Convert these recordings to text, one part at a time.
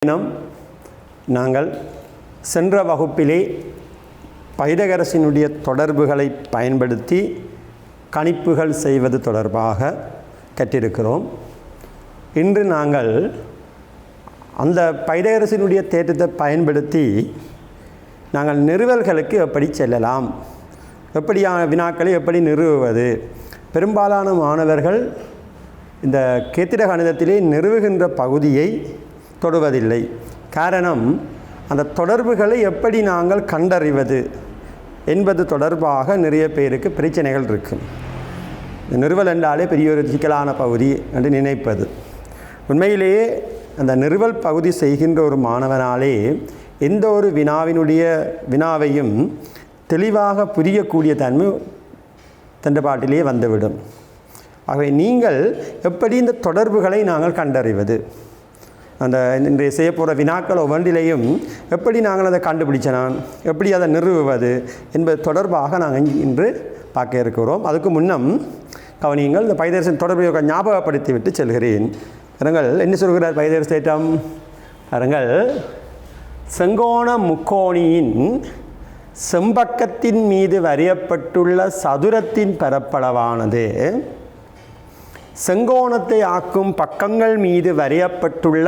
தினம் நாங்கள் சென்ற வகுப்பிலே பைதகரஸினுடைய தொடர்புகளை பயன்படுத்தி கணிப்புகள் செய்வது தொடர்பாக கற்றிருக்கிறோம். இன்று நாங்கள் அந்த பைதகரஸினுடைய தேற்றத்தை பயன்படுத்தி நாங்கள் நிறுவல்களுக்கு எப்படி செல்லலாம், எப்படியான வினாக்களை எப்படி நிறுவுவது. பெரும்பாலான மாணவர்கள் இந்த கேத்திர கணிதத்திலே நிறுவுகின்ற பகுதியை தொடுவதில்லை. காரணம், அந்த தொடர்புகளை எப்படி நாங்கள் கண்டறிவது என்பது தொடர்பாக நிறைய பேருக்கு பிரச்சனைகள் இருக்குது. நிறுவல் என்றாலே பெரிய ஒரு சிக்கலான பகுதி என்று நினைப்பது. உண்மையிலேயே அந்த நிறுவல் பகுதி செய்கின்ற ஒரு மாணவனாலே எந்த ஒரு வினாவையும் தெளிவாக புரியக்கூடிய தன்மை தண்டபாட்டிலே வந்துவிடும். ஆகவே நீங்கள் எப்படி இந்த தொடர்புகளை நாங்கள் கண்டறிவது, அந்த இன்றைய செய்ய போகிற வினாக்கள் ஒவ்வொன்றிலையும் எப்படி நாங்கள் அதை கண்டுபிடிச்சனான், எப்படி அதை நிறுவுவது என்பது தொடர்பாக நாங்கள் இன்று பார்க்க இருக்கிறோம். அதுக்கு முன்னம் கவனியுங்கள், இந்த பைதகரஸின் தொடர்பை ஞாபகப்படுத்தி விட்டு செல்கிறேன். பாருங்கள், என்ன சொல்கிறார் பைதகரஸ் தேற்றம். பாருங்கள், செங்கோண முக்கோணியின் செம்பக்கத்தின் மீது வரையப்பட்டுள்ள சதுரத்தின் பரப்பளவானது செங்கோணத்தை ஆக்கும் பக்கங்கள் மீது வரையப்பட்டுள்ள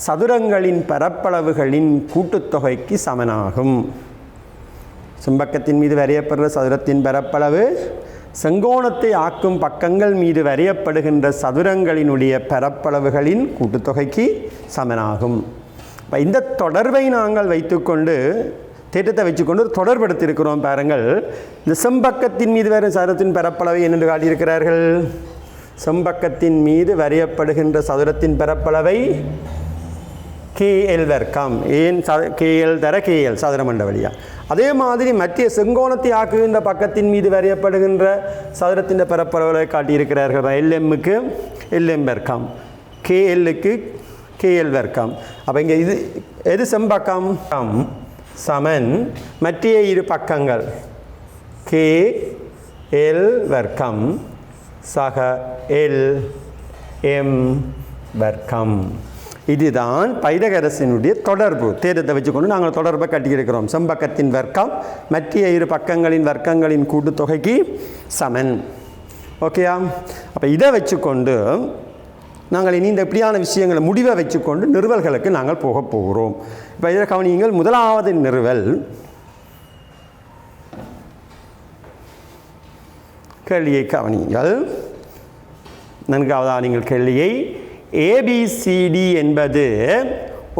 சதுரங்களின் பரப்பளவுகளின் கூட்டுத்தொகைக்கு சமனாகும். செம்பக்கத்தின் மீது வரையப்படுற சதுரத்தின் பரப்பளவு செங்கோணத்தை ஆக்கும் பக்கங்கள் மீது வரையப்படுகின்ற சதுரங்களினுடைய பரப்பளவுகளின் கூட்டுத்தொகைக்கு சமனாகும். இந்த தொடர்பை நாங்கள் வைத்துக்கொண்டு தேற்றத்தை வச்சுக்கொண்டு தொடர்படுத்தியிருக்கிறோம். பாருங்கள், இந்த செம்பக்கத்தின் மீது வரும் சதுரத்தின் பரப்பளவை என்னென்று காட்டியிருக்கிறார்கள். செம்பக்கத்தின் மீது வரையப்படுகின்ற சதுரத்தின் பரப்பளவை KL வர்க்கம், ஏன் KL தர KL சதுரமண்ட வழியா. அதே மாதிரி மத்திய செங்கோணத்தை ஆக்குகின்ற பக்கத்தின் மீது வரையப்படுகின்ற சதுரத்தின் பரப்பளவை காட்டியிருக்கிறார்கள். LMக்கு LM வர்க்கம், KLக்கு KL வர்க்கம். அப்போ இங்கே எது செம்பக்கம் சமன் மற்ற இரு பக்கங்கள் KL வர்க்கம் சக LM வர்க்கம். இதுதான் பைதகரஸினுடைய தொடர்பு. தேற்றத்தை வச்சுக்கொண்டு நாங்கள் தொடர்பை கட்டியிருக்கிறோம். செம்பக்கத்தின் வர்க்கம் மற்ற இரு பக்கங்களின் வர்க்கங்களின் கூட்டுத்தொகைக்கு சமன். ஓகேயா? அப்போ இதை வச்சுக்கொண்டு நாங்கள் இனி இந்த எப்படியான விஷயங்களை முடிவை வச்சுக்கொண்டு நிறுவல்களுக்கு நாங்கள் போக போகிறோம். இப்போ இதை கவனியுங்கள். முதலாவது நிறுவல், கேள்வியை கவனியுங்கள், நன்கு அவதானிங்கள் கேள்வியை. ABCD என்பது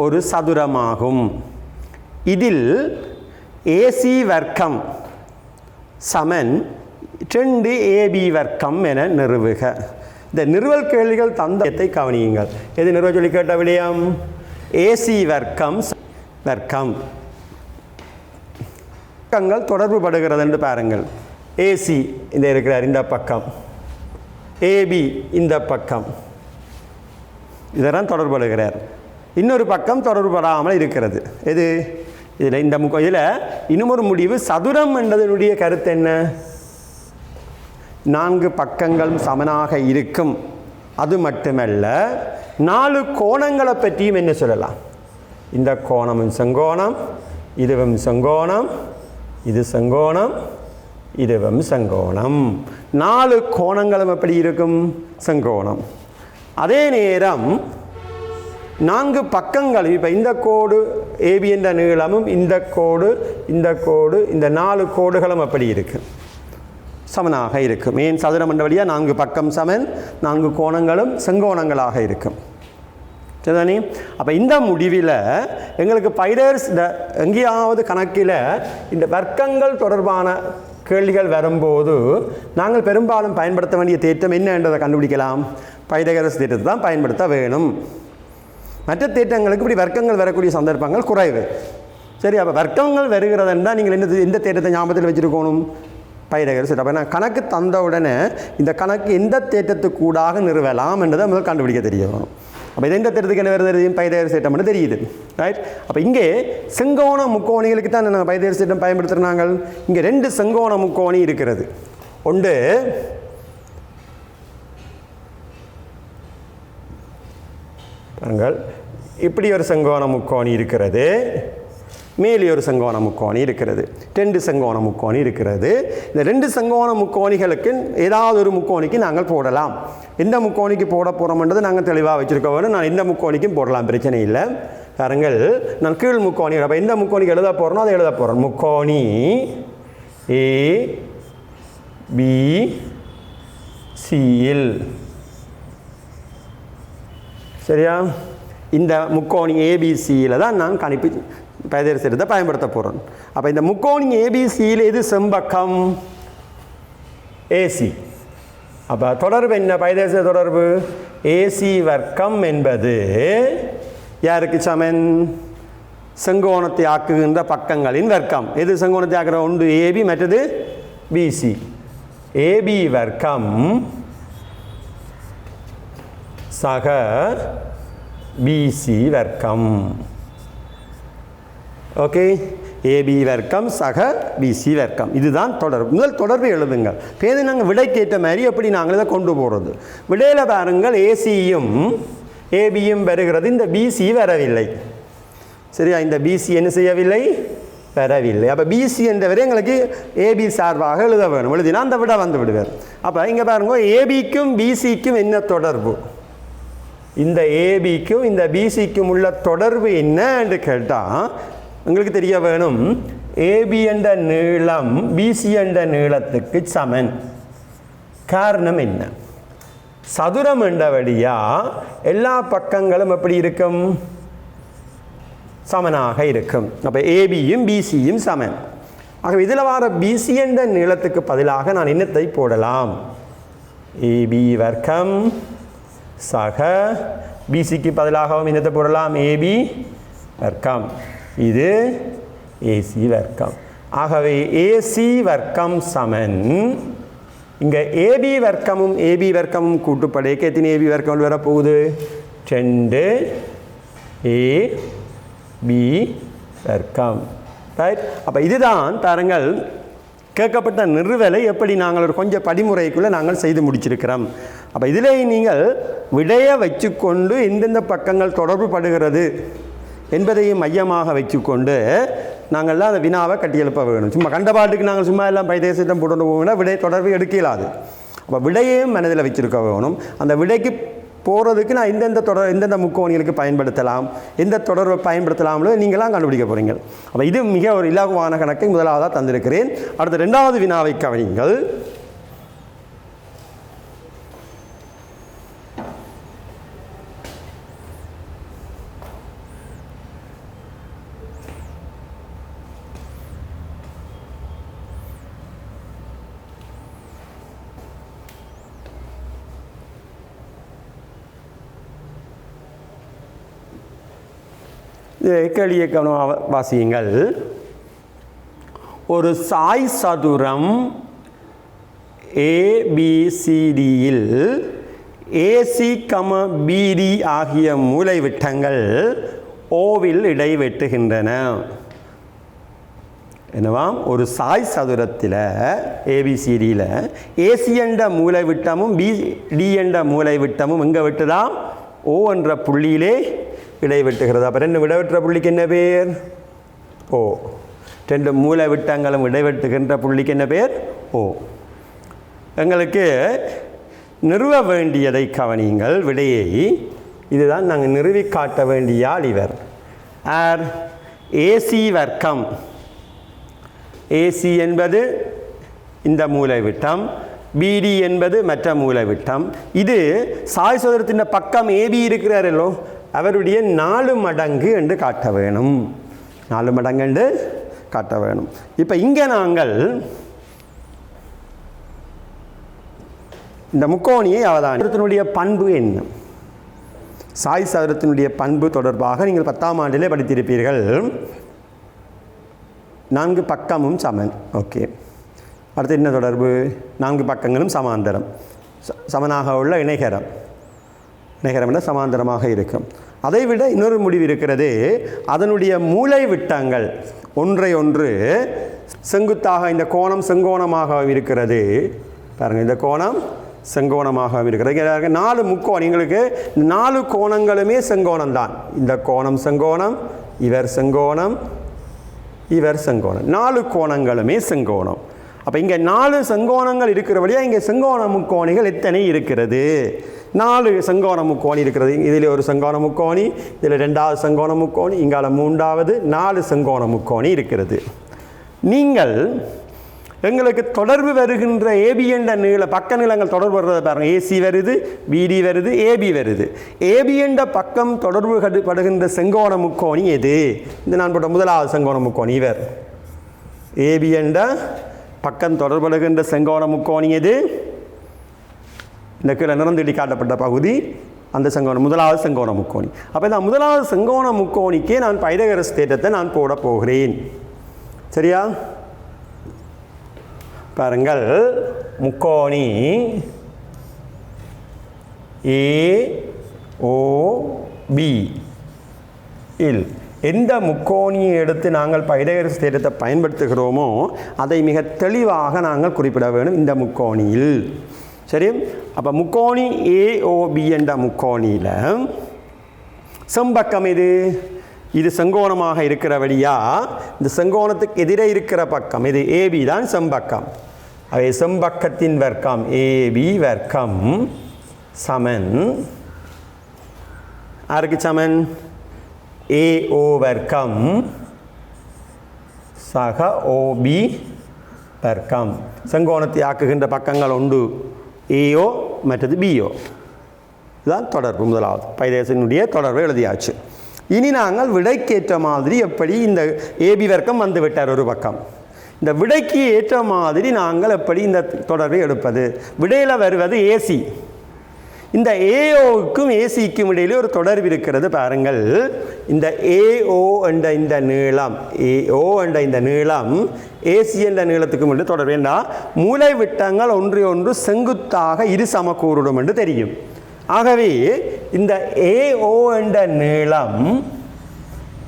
ஒரு சதுரமாகும். இதில் AC வர்க்கம் சமன் 2AB வர்க்கம் என நிறுவுக. இந்த நிறுவல் கேள்விகள் தந்தத்தை கவனியுங்கள். எது நிறுவ சொல்லி கேட்ட விடயம்? AC வர்க்கம் வர்க்கம் பக்கங்கள் தொடர்பு படுகிறது என்று பாருங்கள். AC இந்த இருக்கிறார், இந்த பக்கம், AB இந்த பக்கம், இதெல்லாம் தொடர்படுகிறார். இன்னொரு பக்கம் தொடர்புபடாமல் இருக்கிறது. எது? இதில் இந்த இதில் இன்னும் ஒரு முடிவு. சதுரம் என்பதனுடைய கருத்து என்ன? 4 பக்கங்களும் சமனாக இருக்கும். அது மட்டுமல்ல, 4 கோணங்களை பற்றியும் என்ன சொல்லலாம். இந்த கோணமும் செங்கோணம், இதுவும் செங்கோணம், இது செங்கோணம், இதுவும் செங்கோணம். 4 கோணங்களும் எப்படி இருக்கும்? செங்கோணம். அதே நேரம் 4 பக்கங்களும், இப்போ இந்த கோடு AB என்ற நீளமும் இந்த கோடு இந்த கோடு இந்த 4 கோடுகளும் எப்படி இருக்கும்? சமனாக இருக்கும். ஏன்? சதுரம் என்ற வழியாக 4 பக்கம் சமன், 4 கோணங்களும் செங்கோணங்களாக இருக்கும். சரிதானே? அப்போ இந்த முடிவில் எங்களுக்கு பைதகரஸ் எங்கேயாவது கணக்கில் இந்த வர்க்கங்கள் தொடர்பான கேள்விகள் வரும்போது நாங்கள் பெரும்பாலும் பயன்படுத்த வேண்டிய தேற்றம் என்ன என்றதை கண்டுபிடிக்கலாம். பைதகரஸ் தேற்றத்தை தான் பயன்படுத்த வேணும். மற்ற தேற்றங்களுக்கு இப்படி வர்க்கங்கள் வரக்கூடிய சந்தர்ப்பங்கள் குறைவு. சரி, அப்போ வர்க்கங்கள் வருகிறதுன்னா நீங்கள் எந்த தேற்றத்தை ஞாபகத்தில் வச்சுருக்கணும்? பைதகரஸ். அப்போ நான் கணக்கு தந்த உடனே இந்த கணக்கு எந்த தேற்றத்துக்கூடாக நிறுவலாம் என்றதை முதல் கண்டுபிடிக்க தெரிய வரும். அப்போ எந்த தேற்றத்துக்கு என்ன வருது? பைதகரஸ் தேற்றம்னு தெரியுது. ரைட்? அப்போ இங்கே செங்கோண முக்கோணிகளுக்கு தான் நாங்கள் பைதகரஸ் தேற்றம் பயன்படுத்துகிறாங்க. இங்கே 2 செங்கோண முக்கோணி இருக்கிறது. ஒன்று பாருங்கள், இப்படி ஒரு செங்கோண முக்கோணி இருக்கிறது, மேலே ஒரு செங்கோண முக்கோணி இருக்கிறது, 2 செங்கோண முக்கோணி இருக்கிறது. இந்த 2 செங்கோண முக்கோணிகளுக்கு ஏதாவது ஒரு முக்கோணிக்கு நாங்கள் போடலாம். எந்த முக்கோணிக்கு போட போகிறோம்ன்றது நாங்கள் தெளிவாக வச்சுருக்க வேணும். நான் எந்த முக்கோணிக்கும் போடலாம், பிரச்சனை இல்லை. பாருங்கள், நான் கீழ் முக்கோணி, அப்போ எந்த முக்கோணிக்கு எழுத போகிறோனோ அதை எழுத போகிறோம். முக்கோணி ஏ பி சியில், சரியா? இந்த முக்கோணி ஏபிசியில் தான் நான் கணிப்பு பெயர்ச்சித்தை பயன்படுத்த போகிறோம். அப்போ இந்த முக்கோணி ஏபிசியில் எது செம்பக்கம்? ஏசி. அப்போ தொடர்பு என்ன? பெயர்ச்சி தொடர்பு ஏசி வர்க்கம் என்பது யாருக்கு சமன்? செங்கோணத்தை ஆக்குகின்ற பக்கங்களின் வர்க்கம். எது செங்கோணத்தை ஆக்குற? ஒன்று ஏபி, மற்றது பிசி. ஏபி வர்க்கம் சக பிசி வர்க்கம். ஓகே, ஏபி வர்க்கம் சக பிசி வர்க்கம். இதுதான் தொடர்பு. முதல் தொடர்பு எழுதுங்கள். பேது நாங்கள் விடைக்கேற்ற மாதிரி எப்படி நாங்கள் இதை கொண்டு போகிறது? விடையில் பாருங்கள், ஏசியும் ஏபியும் வருகிறது, இந்த பிசி வரவில்லை. சரியா? இந்த பிசி என்ன செய்யவில்லை? வரவில்லை. அப்போ பிசி என்றவரை எங்களுக்கு ஏபி சார்பாக எழுத வேணும். எழுதினா அந்த விட வந்து விடுவார். அப்போ இங்கே பாருங்க, ஏபிக்கும் பிசிக்கும் என்ன தொடர்பு? இந்த ஏபிக்கும் இந்த பிசிக்கும் உள்ள தொடர்பு என்ன என்று கேட்டால் உங்களுக்கு தெரிய வேணும். ஏபி என்ற நீளம் பிசி என்ற நீளத்துக்கு சமன். காரணம் என்ன? சதுரம் என்றபடியா எல்லா பக்கங்களும் எப்படி இருக்கும்? சமனாக இருக்கும். அப்போ ஏபியும் பிசியும் சமன். ஆகவே இதில் வர பிசி என்ற நீளத்துக்கு பதிலாக நான் என்னத்தை போடலாம்? ஏபி வர்க்கம் சக பிசிக்கு பதிலாகவும் என்னத்தை போடலாம்? ஏபி வர்க்கம். இது ஏசி வர்க்கம். ஆகவே ஏசி வர்க்கம் சமன். இங்கே ஏபி வர்க்கமும் கூட்டுப்படைக்கு எத்தனை ஏபி வர்க்கம் வரப்போகுது? 2 ஏபி வர்க்கம். ரைட்? அப்போ இதுதான் பாருங்கள், கேட்கப்பட்ட நிறுவலை எப்படி நாங்கள் ஒரு கொஞ்சம் படிமுறைக்குள்ளே நாங்கள் செய்து முடிச்சிருக்கிறோம். அப்போ இதில் நீங்கள் விடையை வச்சுக்கொண்டு எந்தெந்த பக்கங்கள் தொடர்பு படுகிறது என்பதையும் மையமாக வச்சுக்கொண்டு நாங்கள்லாம் அந்த வினாவை கட்டியெழுப்ப வேணும். சும்மா கண்டபாட்டுக்கு நாங்கள் சும்மா எல்லாம் பைதேசம் போட்டு போகணும்னா விடை தொடர்பு எடுக்கலாது. அப்போ விடையையும் மனதில் வச்சுருக்க வேணும். அந்த விடைக்கு போகிறதுக்கு நான் எந்தெந்த முக்கோணிகளுக்கு பயன்படுத்தலாம், எந்த தொடர்பை பயன்படுத்தலாம்னு நீங்களாம் கண்டுபிடிக்க போகிறீங்க. அப்போ இது மிக ஒரு இலகுவான கணக்கை முதலாவதாக தந்திருக்கிறேன். அடுத்த 2வது வினாவை கவனிங்கள். கேள்வியை வாசியுங்கள். ஒரு சாய் சதுரம் ஏபிசிடியில் ஏசி பிடி ஆகிய மூலை விட்டங்கள் ஓவில் இடைவெட்டுகின்றன. என்னவாம்? ஒரு சாய் சதுரத்தில் ஏபிசிடியில் ஏசி என்ற மூலை விட்டமும் பிடி என்ற மூலை விட்டமும் எங்கே விட்டுதான்? ஓ என்ற புள்ளியிலே இடைவெட்டுகிறது. அப்போ 2 இடைவெட்டுற புள்ளிக்கு என்ன பேர்? ஓ. 2 மூலை விட்டங்களும் இடைவெட்டுகின்ற புள்ளிக்கு என்ன பேர்? ஓ. எங்களுக்கு நிறுவ வேண்டியதை கவனியுங்கள். விடையை இதுதான் நாங்கள் நிறுவி காட்ட வேண்டிய ஆள் இவர். ஆர் ஏசி வர்க்கம். ஏசி என்பது இந்த மூலை விட்டம், பிடி என்பது மற்ற மூலை விட்டம். இது சாய் சதுரத்தின் பக்கம் ஏபி இருக்கிறாரல்லோ, அவருடைய 4 மடங்கு என்று காட்ட வேணும். 4 மடங்கு என்று காட்ட வேணும். இப்போ இங்கே நாங்கள் இந்த முக்கோணியை அவதானித்தினுடைய பண்பு என்ன? சாய் சதுரத்தினுடைய பண்பு தொடர்பாக நீங்கள் 10ஆம் ஆண்டிலே படித்திருப்பீர்கள். 4 பக்கமும் சமன். ஓகே. அடுத்து என்ன தொடர்பு? 4 பக்கங்களும் சமாந்தரம், சமனாக உள்ள இணைகரம். இணைகரம் சமாந்தரமாக இருக்கும். அதைவிட இன்னொரு முடிவு இருக்கிறது. அதனுடைய மூலை விட்டங்கள் ஒன்றை ஒன்று செங்குத்தாக, இந்த கோணம் செங்கோணமாக இருக்கிறது. பாருங்கள், இந்த கோணம் செங்கோணமாக இருக்கிறது. 4 முக்கோணம் எங்களுக்கு 4 கோணங்களுமே செங்கோணம் தான். இந்த கோணம் செங்கோணம், இவர் செங்கோணம், இவர் செங்கோணம், 4 கோணங்களுமே செங்கோணம். அப்போ இங்கே 4 செங்கோணங்கள் இருக்கிறபடியாக இங்கே செங்கோண முக்கோணிகள் எத்தனை இருக்கிறது? 4 செங்கோண முக்கோணி இருக்கிறது. இதில் ஒரு செங்கோண முக்கோணி, இதில் 2வது செங்கோண முக்கோணி, இங்கால 3வது, 4 செங்கோண முக்கோணி இருக்கிறது. நீங்கள் எங்களுக்கு தொடர்பு வருகின்ற ஏபி என்ற நீள பக்க நீளங்கள் தொடர்பு வருவதை பாருங்கள். ஏசி வருது, பிடி வருது, ஏபி வருது. ஏபி என்ற பக்கம் தொடர்பு படுகின்ற செங்கோண முக்கோணி எது? இந்த நான் போட்ட 1வது செங்கோண முக்கோணி இவர். ஏபி என்ற பக்கம் தொடர்படுகின்ற செங்கோண முக்கோணி எது? இந்த கீழே நிறந்தடி காட்டப்பட்ட பகுதி அந்த செங்கோணம் 1வது செங்கோண முக்கோணி. அப்போ இந்த 1வது செங்கோண முக்கோணிக்கே நான் பைதகரஸ் தேற்றத்தை நான் போட போகிறேன். சரியா? பாருங்கள், முக்கோணி AOB இல் எந்த முக்கோணியை எடுத்து நாங்கள் பைதகரஸ் தேற்றத்தை பயன்படுத்துகிறோமோ அதை மிக தெளிவாக நாங்கள் குறிப்பிட வேண்டும் இந்த முக்கோணியில். சரி, அப்போ முக்கோணி AOB என்ற முக்கோணியில் செம்பக்கம் இது செங்கோணமாக இருக்கிறபடியா இந்த செங்கோணத்துக்கு எதிரே இருக்கிற பக்கம் இது AB தான் செம்பக்கம். அவை செம்பக்கத்தின் வர்க்கம் AB வர்க்கம் சமன் யாருக்கு சமன்? AO வர்க்கம் சக OB வர்க்கம். செங்கோணத்தை ஆக்குகின்ற பக்கங்கள் ஒன்று AO மற்றது BO. இதுதான் தொடர்பு. 1வது பைதகரசினுடைய தொடர்பை எழுதியாச்சு. இனி நாங்கள் விடைக்கேற்ற மாதிரி எப்படி இந்த ஏபி வர்க்கம் வந்து விட்டார் ஒரு பக்கம். இந்த விடைக்கு ஏற்ற மாதிரி நாங்கள் எப்படி இந்த தொடர்பை எடுப்பது? விடையில் வருவது ஏசி. இந்த ஏஓவுக்கும் ஏசிக்கும் இடையிலே ஒரு தொடர்பு இருக்கிறது. பாருங்கள், இந்த ஏஓ என்ற இந்த நீளம், ஏஓ என்ற இந்த நீளம் ஏசி என்ற நீளத்துக்கும் என்று தொடர்பு. என்றால் மூலை விட்டங்கள் ஒன்று ஒன்று செங்குத்தாக இரு சமக்கூறுடும் என்று தெரியும். ஆகவே இந்த ஏஓ என்ற நீளம்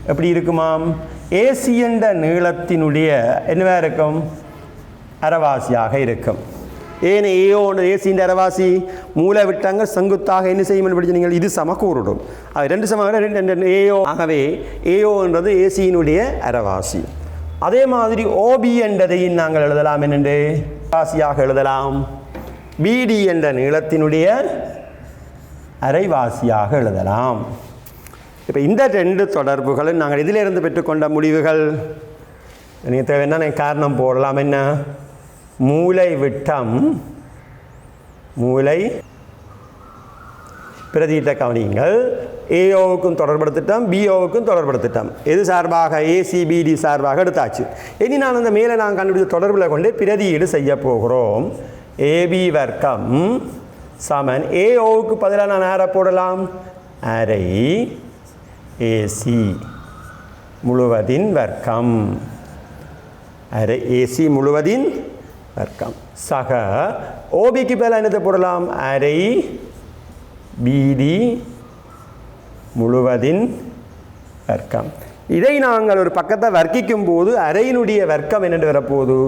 எப்படி இருக்குமாம்? ஏசி என்ற நீளத்தினுடைய என்னவா இருக்கும்? அரைவாசியாக இருக்கும். ஏன் ஏஓ ஏசியின் அரைவாசி? மூலை விட்டங்கள் செங்குத்தாக என்ன செய்யும் என்று படிச்சு நீங்கள் இது சமக்கூறுடும். அது 2 சம ஏஓ. ஆகவே ஏஓ என்றது ஏசியினுடைய அரைவாசி. அதே மாதிரி ஓபி என்றதையும் நாங்கள் எழுதலாம். என்னென்று வாசியாக எழுதலாம். பிடி என்ற நீளத்தினுடைய அரைவாசியாக எழுதலாம். இப்போ இந்த 2 தொடர்புகளும் நாங்கள் இதிலிருந்து பெற்றுக்கொண்ட முடிவுகள் எனக்கு தேவைன்னா காரணம் போடலாம். என்ன? மூலை விட்டம், மூலை பிரதியிட்ட கவனியுங்கள். ஏஓவுக்கும் தொடர்படுத்திட்டோம், பிஓவுக்கும் தொடர்படுத்திட்டோம். எது சார்பாக? ஏசிபிடி சார்பாக எடுத்தாச்சு. இனி நான் அந்த மேலே நான் கண்டுபிடிச்ச தொடர்பில் கொண்டு பிரதியீடு செய்ய போகிறோம். ஏபி வர்க்கம் சமன் ஏஓவுக்கு பதிலாக நான் யாரை போடலாம்? அரை ஏசி முழுவதின் வர்க்கம். அரை ஏசி முழுவதின் வர்க்கம் சக ஓபிக்கு பதிலாக என்னத்தை போடலாம்? அரை பிடி முழுவதின் வர்க்கம். இதை நாங்கள் ஒரு பக்கத்தை வர்க்கிக்கும் போது அரையினுடைய வர்க்கம் என்னென்று வரப்போகுது?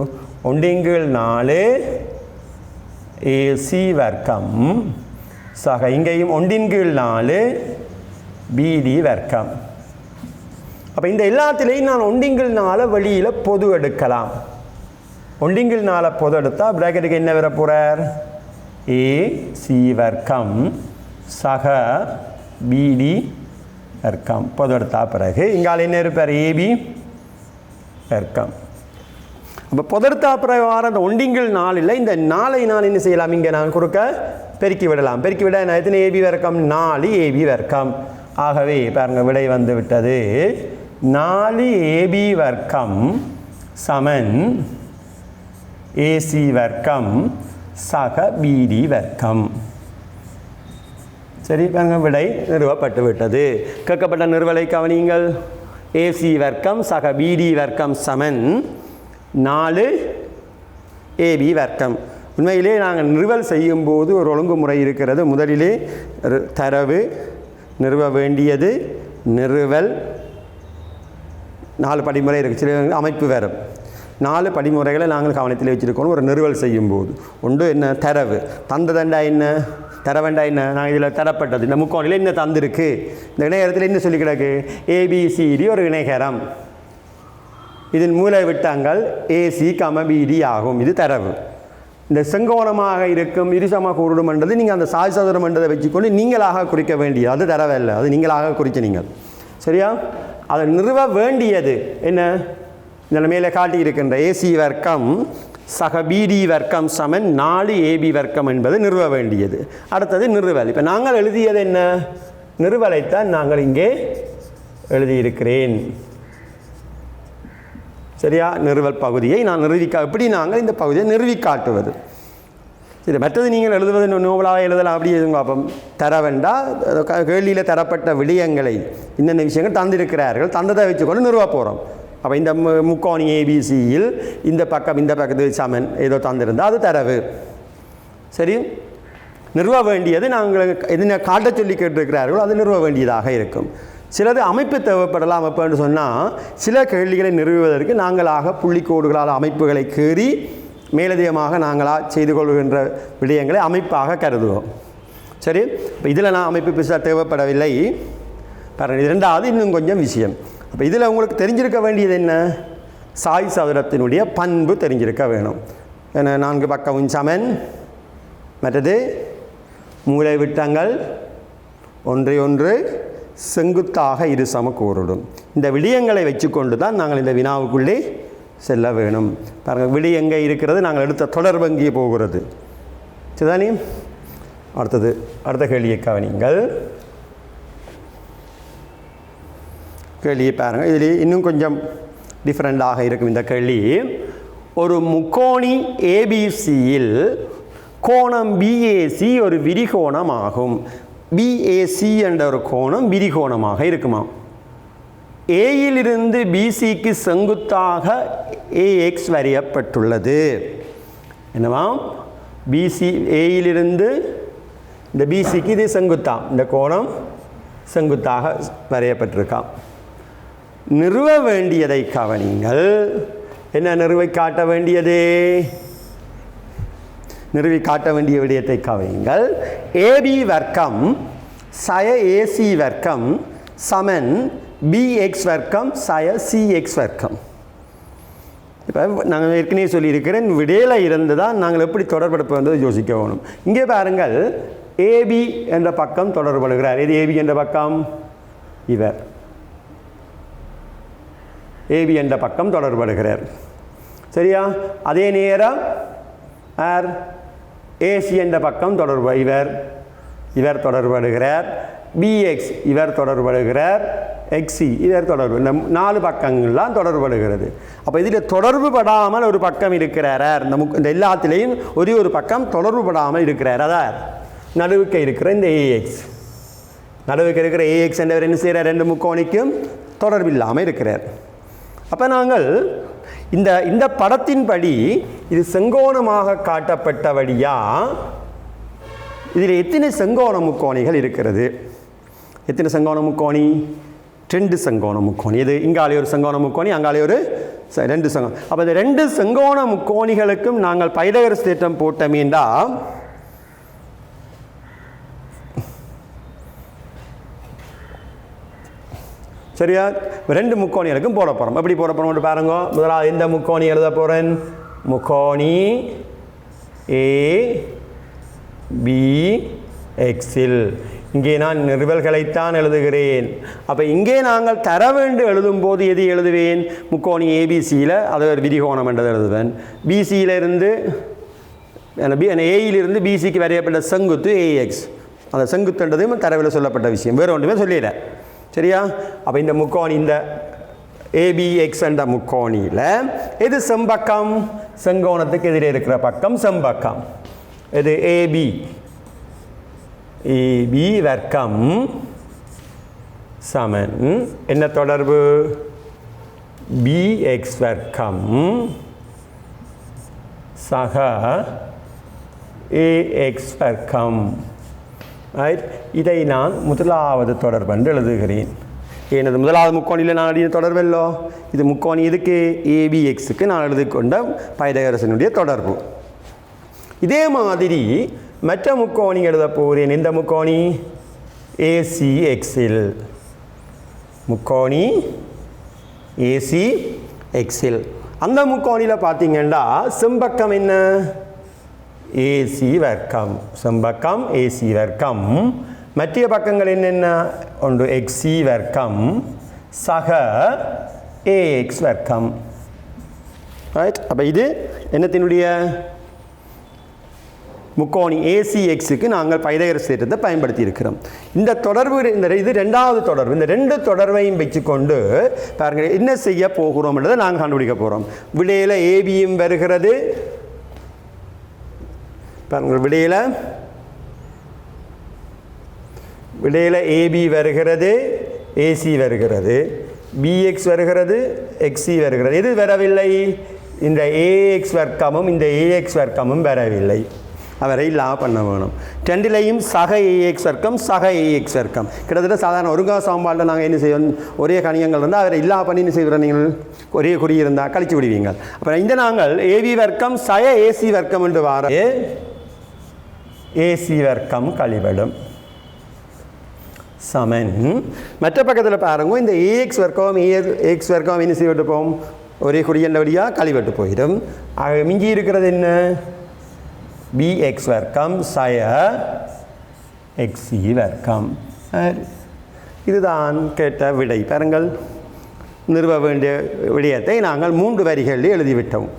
1/4 ஏசி வர்க்கம் சக இங்கேயும் 1/4 பிடி வர்க்கம். அப்போ இந்த எல்லாத்திலையும் நான் 1/4 வெளியில் பொது எடுக்கலாம். 1/4 பொது எடுத்தால் பிராக்கெட்டுக்கு என்ன வர போகிறார்? ஏசி வர்க்கம் சக பிடி வர்க்கம் பொது எடுத்தா பிறகு இங்கால என்ன இருப்பார்? ஏபி வர்க்கம். அப்போ பொதெடுத்தா பிறகு வர அந்த 1/4 இந்த 4ஐ நான் என்ன செய்யலாம்? இங்கே நான் குறுக்க பெருக்கி விடலாம். பெருக்கி விட நான் எத்தனை ஏபி வர்க்கம்? 4 ஏபி வர்க்கம். ஆகவே பாருங்கள், விடை வந்து விட்டது. 4 ஏபி வர்க்கம் சமன் ஏசி வர்க்கம் சக பிடி வர்க்கம். சரி பாருங்கள், விடை நிறுவப்பட்டு விட்டது. கேட்கப்பட்ட நிறுவலை கவனியுங்கள். ஏசி வர்க்கம் சக பிடி வர்க்கம் சமன் 4 ஏபி வர்க்கம். உண்மையிலே நாங்கள் நிறுவல் செய்யும்போது ஒரு ஒழுங்குமுறை இருக்கிறது. முதலிலே தரவு நிறுவ வேண்டியது, நிறுவல் 4 படிமுறை இருக்குது. சில அமைப்பு வரும். 4 படிமுறைகளை நாங்கள் கவனத்தில் வச்சுருக்கோம் ஒரு நிறுவல் செய்யும்போது. ஒன்று என்ன, தரவு. தந்ததண்டா என்ன, தரவண்டா என்ன, நான் இதில் தரப்பட்டது இந்த முக்கோணியில் என்ன தந்திருக்கு, இந்த இணையகரத்தில் என்ன சொல்லி கிடக்கு, ஏபிசிடி ஒரு இணையகரம், இதன் மூலை விட்டங்கள் ஏசி பிடி ஆகும். இது தரவு. இந்த செங்கோணமாக இருக்கும் இருசம கூறுடும் என்றது நீங்கள் அந்த சாய் சதுரம் என்றதை வச்சுக்கொண்டு நீங்களாக குறிக்க வேண்டியது, அது தரவல்ல, அது நீங்களாக குறிக்க நீங்கள். சரியா? அதை நிறுவ வேண்டியது என்ன, இந்த மேலே காட்டி இருக்கின்ற ஏசி வர்க்கம் சக பிடி வர்க்கம் சமன் 4 ஏபி வர்க்கம் என்பது நிறுவ வேண்டியது. அடுத்தது நிறுவல். இப்போ நாங்கள் எழுதியது என்ன, நிறுவலைத்தான் நாங்கள் இங்கே எழுதியிருக்கிறேன். சரியா? நிறுவல் பகுதியை நான் எப்படி நாங்கள் இந்த பகுதியை நிறுவி காட்டுவது. சரி, மற்றது நீங்கள் எழுதுவது நோவலாக எழுதலாம். அப்படி எதுவும் பார்ப்போம். தரவேண்டா, கேள்வியில் தரப்பட்ட விடயங்களை இன்னென்ன விஷயங்கள் தந்திருக்கிறார்கள், தந்ததை வச்சுக்கொண்டு நிறுவ போகிறோம். அப்போ இந்த முக்கோணி ஏபிசியில் இந்த பக்கத்து சமன் ஏதோ தந்திருந்தால் அது தரவு. சரி, நிறுவ வேண்டியது நாங்கள் எதுனா காட்ட சொல்லி கேட்டிருக்கிறார்களோ அது நிறுவ வேண்டியதாக இருக்கும். சிலது அமைப்பு தேவைப்படலாம். அமைப்புன்னு சொன்னால் சில கேள்விகளை நிறுவுவதற்கு நாங்களாக புள்ளிக்கோடுகளால் அமைப்புகளை கீறி மேலதிகமாக நாங்களாக செய்து கொள்கின்ற விடயங்களை அமைப்பாக கருதுவோம். சரி, இப்போ இதில் நான் அமைப்பு பெருசாக தேவைப்படவில்லை. பாருங்கள், இரண்டாவது இன்னும் கொஞ்சம் விஷயம். அப்போ இதில் உங்களுக்கு தெரிஞ்சிருக்க வேண்டியது என்ன, சாய் சதுரத்தினுடைய பண்பு தெரிஞ்சிருக்க வேணும். ஏன்னா 4 பக்கமும் சமன், மற்றது மூலை விட்டங்கள் ஒன்றை ஒன்று செங்குத்தாக இருசம கூறிடும். இந்த விடயங்களை வச்சுக்கொண்டு தான் நாங்கள் இந்த வினாவுக்குள்ளே செல்ல வேணும். பாருங்கள், விடை எங்கே இருக்கிறது, நாங்கள் எடுத்த தொடர்பு எங்கே போகிறது. சரிதானே? அடுத்த கேள்வியை கவனிங்கள். கேள்வியை பாருங்கள், இதில் இன்னும் கொஞ்சம் டிஃப்ரெண்டாக இருக்கும் இந்த கேள்வி. ஒரு முக்கோணி ஏபிசியில் கோணம் பிஏசி ஒரு விரிகோணம் ஆகும். பிஏசி என்ற ஒரு கோணம் விரிகோணமாக இருக்குமா? ஏயிலிருந்து பிசிக்கு செங்குத்தாக ஏஎக்ஸ் வரையப்பட்டுள்ளது. என்னவா? பிசி ஏயிலிருந்து இந்த பிசிக்கு இது செங்குத்தான், இந்த கோணம் செங்குத்தாக வரையப்பட்டிருக்கான். நிறுவ வேண்டியதை கவனிங்கள். என்ன நிறுவி காட்ட வேண்டியது? நிறுவி காட்ட வேண்டிய விடயத்தை கவனிங்கள். ஏபி வர்க்கம் சய ஏசி வர்க்கம் சமன் பிஎக்ஸ் வர்க்கம் சய சிஎக்ஸ் வர்க்கம். இப்போ நாங்கள் ஏற்கனவே சொல்லியிருக்கிறேன், விடையில் இருந்து தான் நாங்கள் எப்படி தொடர்படுத்துவது யோசிக்க வேணும். இங்கே பாருங்கள், ஏபி என்ற பக்கம் தொடர்படுகிறார். இது ஏபி என்ற பக்கம், இவர் ஏபி என்ற பக்கம் தொடர்படுகிறார். சரியா? அதே நேரம் ஏசி என்ற பக்கம் இவர் தொடர்படுகிறார். பிஎக்ஸ் இவர் தொடர்படுகிறார். எக்ஸி இவர் தொடர்பு. இந்த 4 பக்கங்கள்லாம் தொடர்படுகிறது. அப்போ இதில் தொடர்பு படாமல் ஒரு பக்கம் இருக்கிறார். இந்த எல்லாத்திலையும் ஒரு பக்கம் தொடர்பு படாமல் இருக்கிறார். அதான் நடுவுக்கு இருக்கிற இந்த ஏஎக்ஸ், நடுவுக்கு இருக்கிற ஏஎக்ஸ் என்றவர் என்ன செய்கிறார், 2 முக்கோணிக்கும் தொடர்பில்லாமல் இருக்கிறார். அப்போ நாங்கள் இந்த படத்தின்படி இது செங்கோணமாக காட்டப்பட்டபடியா இதில் எத்தனை செங்கோண முக்கோணிகள் இருக்கிறது? எத்தனை செங்கோண முக்கோணி? 2 செங்கோண முக்கோணி. இது இங்காலே ஒரு செங்கோண முக்கோணி, அங்காலே ஒரு 2 செங்கோணம். அப்போ இந்த 2 செங்கோண முக்கோணிகளுக்கும் நாங்கள் பைதகரஸ் தேற்றம் போட்டோமேண்டா சரியா? 2 முக்கோணிகளுக்கும் போட போகிறோம். எப்படி போட போகிறோம் பாருங்க. முதலாவது எந்த முக்கோணி எழுத போகிறேன்? முக்கோணி ஏ பி எக்ஸில். இங்கே நான் நிறுவல்களைத்தான் எழுதுகிறேன். அப்போ இங்கே நாங்கள் தர வேண்டும் எழுதும்போது எது எழுதுவேன்? முக்கோணி ஏபிசியில் அது ஒரு விரிகோணம் என்றது எழுதுவேன். பிசியிலிருந்து ஏயிலிருந்து பிசிக்கு வரையப்பட்ட செங்குத்து ஏஎக்ஸ். அந்த செங்குத்துன்றதையும் தரவில் சொல்லப்பட்ட விஷயம், வேறு ஒன்றுமே சொல்லிடுறேன். சரியா? அப்போ இந்த முக்கோணி, இந்த ஏபிஎக்ஸ் என்ற முக்கோணியில் எது செம்பக்கம்? செங்கோணத்துக்கு எதிரே இருக்கிற பக்கம் செம்பக்கம். இது ஏபி வர்க்கம் சமன் என்ன தொடர்பு? பிஎக்ஸ் வர்க்கம் சக ஏஎக்ஸ் வர்க்கம். இதை நான் முதலாவது தொடர்பு என்று எழுதுகிறேன். ஏனது முதலாவது முக்கோணியில் நான் எழுதிய தொடர்பல்லோ இது முக்கோணி இதுக்கு ஏபிஎக்ஸுக்கு நான் எழுதி கொண்ட பைதகரசனுடைய தொடர்பு. இதே மாதிரி மற்ற முக்கோணி எழுத போகிறேன். எந்த முக்கோணி? ஏசிஎக்ஸில் முக்கோணி ஏசிஎக்ஸில். அந்த முக்கோணியில் பார்த்தீங்கன்னா செம்பக்கம் என்ன? ஏசி வர்க்கம். செம்பக்கம் ஏசி வர்க்கம். மற்ற பக்கங்கள் என்னென்ன? ஒன்று எக்ஸி வர்க்கம் சக ஏஎக்ஸ் வர்க்கம். ரைட். அப்போ இது என்னத்தினுடைய முக்கோணி ஏசிஎக்ஸுக்கு நாங்கள் பைதகரஸ் தேற்றத்தை பயன்படுத்தி இருக்கிறோம். இந்த தொடர்பு இது ரெண்டாவது தொடர்பு. இந்த ரெண்டு தொடர்பையும் வச்சுக்கொண்டு பாருங்கள் என்ன செய்ய போகிறோம்ன்றதை நாங்கள் கண்டுபிடிக்க போகிறோம். விடையில் ஏபியும் வருகிறது. பாருங்கள் விடையில் ஏபி வருகிறது, ஏசி வருகிறது, பிஎக்ஸ் வருகிறது, எக்ஸி வருகிறது. எது வரவில்லை? இந்த ஏஎக்ஸ் வர்க்கமும் இந்த ஏஎக்ஸ் வர்க்கமும் வரவில்லை. அவரை இல்லா பண்ண வேணும். ரெண்டிலையும் சக ஏஎக்ஸ் வர்க்கம் சக ஏஎக்ஸ் வர்க்கம். கிட்டத்தட்ட சாதாரண ஒருங்கா சமன்பாட்டில் நாங்கள் என்ன செய்வோம்? ஒரே கணியங்கள் இருந்தால் அவரை இல்லா பண்ணி என்ன செய்கிறோம்? நீங்கள் ஒரே குறி இருந்தால் கழிச்சு விடுவீங்க. அப்புறம் இந்த நாங்கள் ஏபி வர்க்கம் சய ஏசி வர்க்கம் என்று வார ஏசி வர்க்கம் கழிவிடும் சமன். மற்ற பக்கத்தில் பாருங்க இந்த ஏஎக்ஸ் வர்க்கம் ஏஎக்ஸ் வர்க்கம் என்ன செய்விட்டு போகும்? ஒரே குறியண்ட வழியாக கழிவிட்டு போயிடும். மிஞ்சி இருக்கிறது என்ன? பிஎக்ஸ் வர்க்கம் சய எக்ஸி வர்க்கம். இதுதான் கேட்ட விடை. பாருங்கள் நிறுவ வேண்டிய விடயத்தை நாங்கள் 3 வரிகளில் எழுதிவிட்டோம்.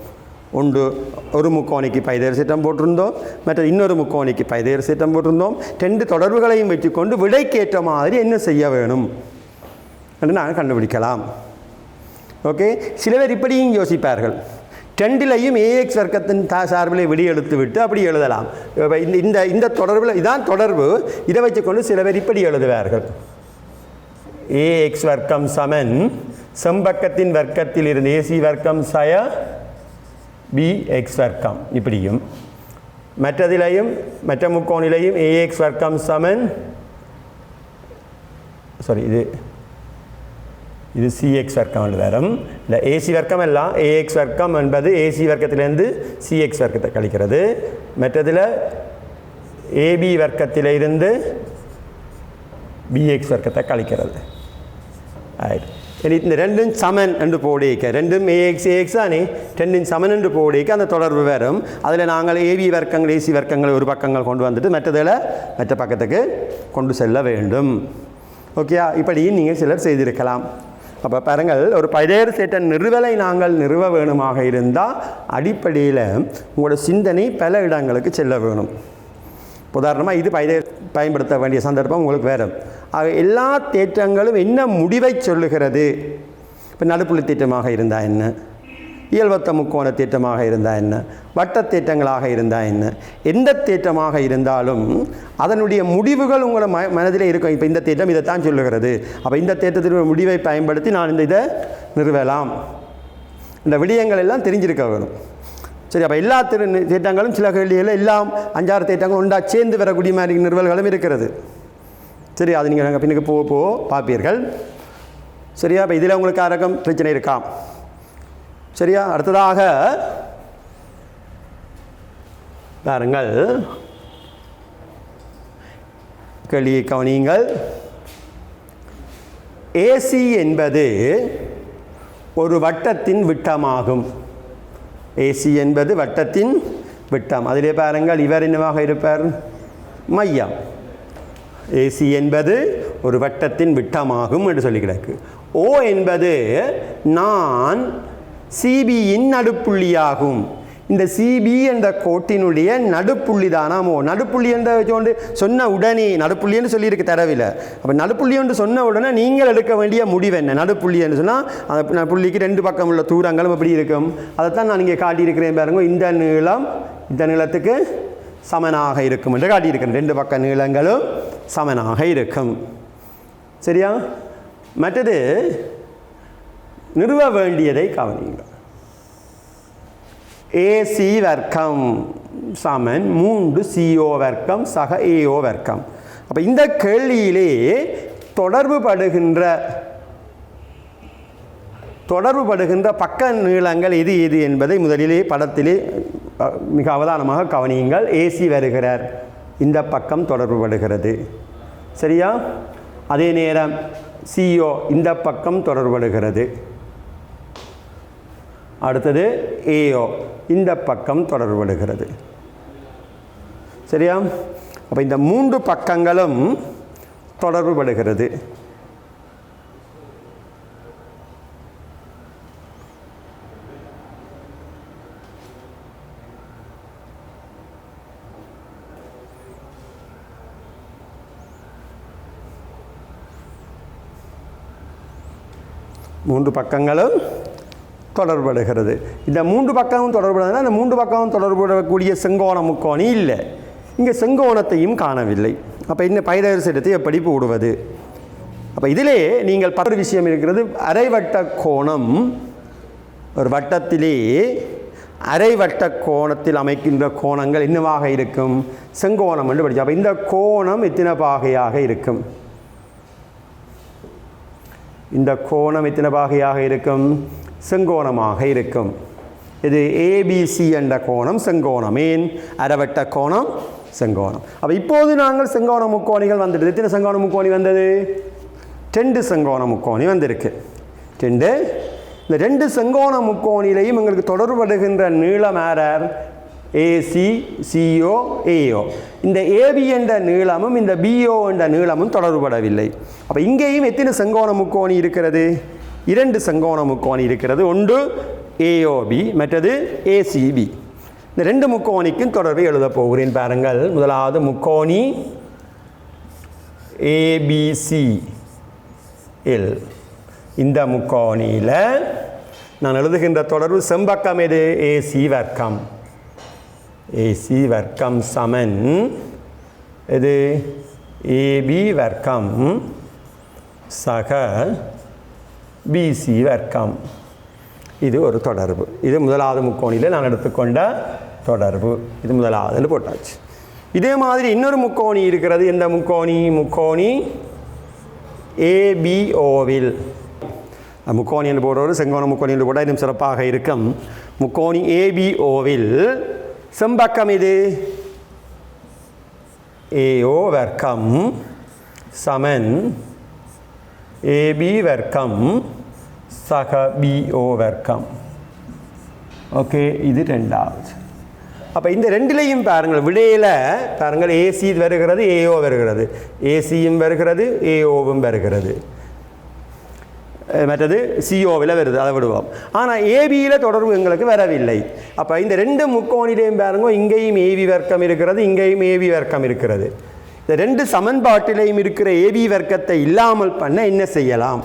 ஒன்று ஒரு முக்கோணிக்கு பைதகரஸ் தேற்றம் போட்டிருந்தோம், மற்ற இன்னொரு முக்கோணிக்கு பைதகரஸ் தேற்றம் போட்டிருந்தோம். 2 தொடர்புகளையும் வச்சுக்கொண்டு விடைக்கேற்ற மாதிரி என்ன செய்ய வேணும் என்று நாங்கள் கண்டுபிடிக்கலாம். ஓகே. சில பேர் இப்படியும் யோசிப்பார்கள். 2லையும் ஏஎக்ஸ் வர்க்கத்தின் சார்பில் விடி எடுத்து விட்டு அப்படி எழுதலாம். இந்த இந்த தொடர்பில் இதான் தொடர்பு. இதை வச்சுக்கொண்டு சில பேர் இப்படி எழுதுவார்கள். ஏஎக்ஸ் வர்க்கம் சமன் செம்பக்கத்தின் வர்க்கத்தில் இருந்து ஏசி வர்க்கம் சய பிஎக்ஸ் வர்க்கம். இப்படியும் மற்றதிலையும் மற்ற முக்கோணிலையும் ஏஎக்ஸ் வர்க்கம் சமன் இது சிஎக்ஸ் வர்க்கம் வரும். இல்லை ஏசி வர்க்கம் எல்லாம் ஏஎக்ஸ் வர்க்கம் என்பது ஏசி வர்க்கத்திலேருந்து சிஎக்ஸ் வர்க்கத்தை கழிக்கிறது. மற்றதில் ஏபி வர்க்கத்திலிருந்து பிஎக்ஸ் வர்க்கத்தை கழிக்கிறது. ஆயிடுது. இந்த ரெண்டும் சமன் என்று போடிக்க ரெண்டும் ஏஎக்ஸ் ஏஎக்ஸ் தானே, ரெண்டும் சமன் என்று போடிக்க அந்த தொடர்பு வரும். அதில் நாங்கள் ஏபி வர்க்கங்கள் ஏசி வர்க்கங்கள் ஒரு பக்கங்கள் கொண்டு வந்துட்டு மற்ற பக்கத்துக்கு கொண்டு செல்ல வேண்டும். ஓகேயா? இப்படியும் நீங்கள் சிலர் செய்திருக்கலாம். அப்போ பாருங்கள் ஒரு பைதகரஸ் தேற்ற நிறுவலை நாங்கள் நிறுவ வேணுமாக இருந்தால் அடிப்படையில் உங்களோட சிந்தனை பல இடங்களுக்கு செல்ல வேணும். உதாரணமாக இது பயன்படுத்த வேண்டிய சந்தர்ப்பம் உங்களுக்கு வேறு. ஆக எல்லா தேற்றங்களும் என்ன முடிவை சொல்லுகிறது? இப்போ நடுப்புள்ளி தேற்றமாக இருந்தால் என்ன, இயல்வத்த முக்கோண தேற்றமாக இருந்தால் என்ன, வட்ட தேற்றங்களாக இருந்தால் என்ன, எந்த தேற்றமாக இருந்தாலும் அதனுடைய முடிவுகள் உங்களோட மனதில் இருக்கும். இப்போ இந்த தேற்றம் இதைத்தான் சொல்லுகிறது. அப்போ இந்த தேற்றத்தினுடைய முடிவை பயன்படுத்தி நான் இதை நிறுவலாம். இந்த விடயங்கள் எல்லாம் தெரிஞ்சிருக்க வேணும். சரி. அப்போ எல்லா தேற்றங்களும் சில கேள்விகளில் எல்லாம் 5-6 தேற்றங்கள் ஒன்றா சேர்ந்து வரக்கூடிய மாதிரி நிறுவல்களும் இருக்கிறது. சரி. அது நீங்கள் நாங்கள் பின்னுக்கு போக பார்ப்பீர்கள். சரியா? இப்போ இதில் உங்களுக்கு யாருக்கும் பிரச்சனை இருக்கா? சரியா? அடுத்ததாக பாருங்கள் கேள்வியை கவனியுங்கள். ஏசி என்பது ஒரு வட்டத்தின் விட்டமாகும். ஏசி என்பது வட்டத்தின் விட்டம். அதிலே பாருங்கள் இவர் என்னவாக இருப்பார்? மையம். ஏசி என்பது ஒரு வட்டத்தின் விட்டமாகும் என்று சொல்லி கிடக்கு. ஓ என்பது நான் சிபியின் நடுப்புள்ளியாகும். இந்த சிபி என்ற கோட்டினுடைய நடுப்புள்ளி தானாமோ. நடுப்புள்ளி என்ற வச்சோண்டு சொன்ன உடனே நடுப்புள்ளி சொல்லியிருக்கு தரவில். அப்போ நடுப்புள்ளி என்று சொன்ன உடனே நீங்கள் எடுக்க வேண்டிய முடிவு என்ன? நடுப்புள்ளி என்று சொன்னால் அந்த புள்ளிக்கு 2 பக்கம் உள்ள தூரங்களும் எப்படி இருக்கும்? அதைத்தான் நான் இங்கே காட்டியிருக்கிறேன் பாருங்க. இந்த நீளம் இந்த நீளத்துக்கு சமனாக இருக்கும் என்று காட்டியிருக்கிறேன். 2 பக்க நீளங்களும் சமனாக இருக்கும். சரியா? மற்றது நிறுவ வேண்டியதை கவனியுங்கள். ஏசி வர்க்கம் சமன் 3CO வர்க்கம் சக AO வர்க்கம். அப்போ இந்த கேள்வியிலே தொடர்பு படுகின்ற தொடர்புபடுகின்ற பக்க நீளங்கள் எது எது என்பதை முதலிலே படத்திலே மிக அவதானமாக கவனியுங்கள். ஏசி வருகிறார், இந்த பக்கம் தொடர்புபடுகிறது, சரியா? அதே நேரம் சிஓ இந்த பக்கம் தொடர்புபடுகிறது. அடுத்தது ஏஓ இந்த பக்கம் தொடர்புபடுகிறது, சரியா? அப்போ இந்த 3 பக்கங்களும் தொடர்புபடுகிறது. மூன்று பக்கங்களும் தொடர்படுகிறது. இந்த 3 பக்கமும் தொடர்புனா அந்த 3 பக்கமும் தொடர்புடக்கூடிய செங்கோண முக்கோணி இல்லை. இங்கே செங்கோணத்தையும் காணவில்லை. அப்போ இன்னும் பைதகரஸ் எடுத்து எப்படி போடுவது? அப்போ இதிலே நீங்கள் பல விஷயம் இருக்கிறது. அரைவட்ட கோணம், ஒரு வட்டத்திலே அரைவட்ட கோணத்தில் அமைக்கின்ற கோணங்கள் என்னவாக இருக்கும்? செங்கோணம் என்று படித்தோம். அப்போ இந்த கோணம் எத்தனை பாகையாக இருக்கும்? இந்த கோணம் எத்தனை பாகையாக இருக்கும்? செங்கோணமாக இருக்கும். இது ஏபிசி என்ற கோணம் செங்கோணம். ஏன்? அரைவட்ட கோணம் செங்கோணம். அப்போ இப்போது நாங்கள் செங்கோண முக்கோணிகள் வந்துட்டு, எத்தனை செங்கோண முக்கோணி வந்தது? 2 செங்கோண முக்கோணி வந்திருக்கு. 2. இந்த 2 செங்கோண முக்கோணிலையும் எங்களுக்கு தொடர்படுகின்ற நீளம் ஆர்? AC, CO, AO. இந்த ஏபி என்ற நீளமும் இந்த பிஓ என்ற நீளமும் தொடர்புபடவில்லை. அப்போ இங்கேயும் எத்தனை செங்கோண முக்கோணி இருக்கிறது? 2 செங்கோண முக்கோணி இருக்கிறது. ஒன்று ஏஓபி, மற்றது ஏசிபி. இந்த 2 முக்கோணிக்கும் தொடர்பை எழுத போகிறேன். பாருங்கள், முதலாவது முக்கோணி ஏபிசிஎல். இந்த முக்கோணியில் நான் எழுதுகின்ற தொடர்பு செம்பக்கம் எது? ஏசி வர்க்கம். ஏசி வர்க்கம் சமன் இது ஏபி வர்க்கம் சக பிசி வர்க்கம். இது ஒரு தொடர்பு. இது முதலாவது முக்கோணியில் நான் எடுத்துக்கொண்ட தொடர்பு. இது முதலாவதுன்னு போட்டாச்சு. இதே மாதிரி இன்னொரு முக்கோணி இருக்கிறது. எந்த முக்கோணி? முக்கோணி ஏபிஓவில். முக்கோணி என்று போடுறவர் செங்கோண முக்கோணி என்று போட்டால் இன்னும் சிறப்பாக இருக்கும். முக்கோணி ஏபிஓவில் செம்பக்கம் இது ஏஓ வர்க்கம் சமன் ஏபி வர்க்கம் சக பிஓ வர்க்கம். ஓகே, இது 2வது. அப்போ இந்த 2லையும் பாருங்கள், விடையில் பாருங்கள், ஏசி வருகிறது, ஏஓ வருகிறது, ஏசியும் வருகிறது, ஏஓவும் வருகிறது, மற்றது சிஓவில் வருது, அதை விடுவோம். ஆனால் ஏபியில் தொடர்பு எங்களுக்கு வரவில்லை. அப்போ இந்த 2 முக்கோணிலையும் பாருங்க, இங்கேயும் ஏபி வர்க்கம் இருக்கிறது, இங்கேயும் ஏபி வர்க்கம் இருக்கிறது. இந்த 2 சமன்பாட்டிலையும் இருக்கிற ஏபி வர்க்கத்தை இல்லாமல் பண்ண என்ன செய்யலாம்?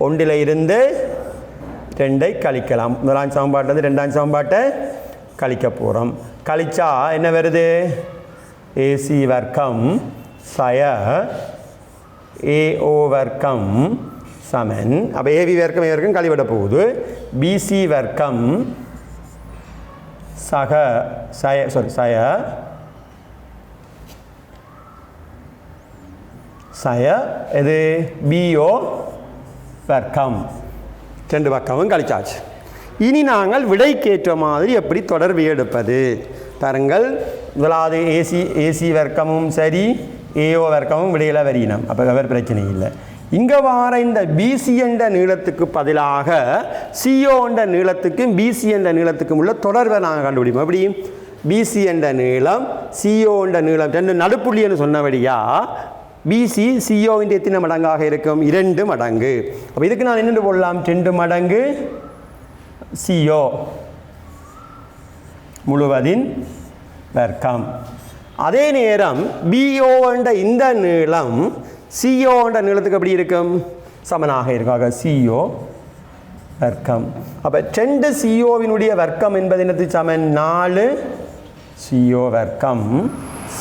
1ல் இருந்து 2ஐ கழிக்கலாம். முதலாம் சமன்பாட்டில் 2ஆம் சமன்பாட்டை கழிக்க போகிறோம். கழிச்சா என்ன வருது? ஏசி வர்க்கம் சய ஏஓ வர்க்கம் சமன். அப்போ ஏபி வர்க்கம் வர்க்கம் கழிவிட போகுது. பிசி வர்க்கம் சக சய இது பிஓ வர்க்கம். 2 பக்கமும் கழிச்சாச்சு. இனி நாங்கள் விடைக்கேற்ற மாதிரி எப்படி தொடர்பு எடுப்பது? பாருங்கள், முதலாவது ஏசி வர்க்கமும் சரி, ஏஓ வர்க்கமும் விடையில் வரியினம். அப்போ வேறு பிரச்சனை இல்லை. இங்கே வார இந்த பிசி என்ற நீளத்துக்கு பதிலாக சிஓ என்ற நீளத்துக்கும் பிசி என்ற நீளத்துக்கும் உள்ள தொடர்பை நாங்கள் கண்டுபிடிப்போம். எப்படி? பிசி என்ற நீளம் சிஓ என்ற நீளம் 2 நடுப்புள்ளின்னு சொன்னபடியா பிசி சிஓவின் எத்தனை மடங்காக இருக்கும்? 2 மடங்கு. அப்போ இதுக்கு நான் என்னென்று போடலாம்? 2 மடங்கு சிஓ முழுவதின் வர்க்கம். அதே நேரம் பிஓ என்ற இந்த நீளம் சிஓ என்ற நீளத்துக்கு எப்படி இருக்கும்? சமனாக இருக்கும். சிஓ வர்க்கம். அப்போ 2 சிஓவினுடைய வர்க்கம் என்பது என்னது? சமன் 4 சிஓ வர்க்கம்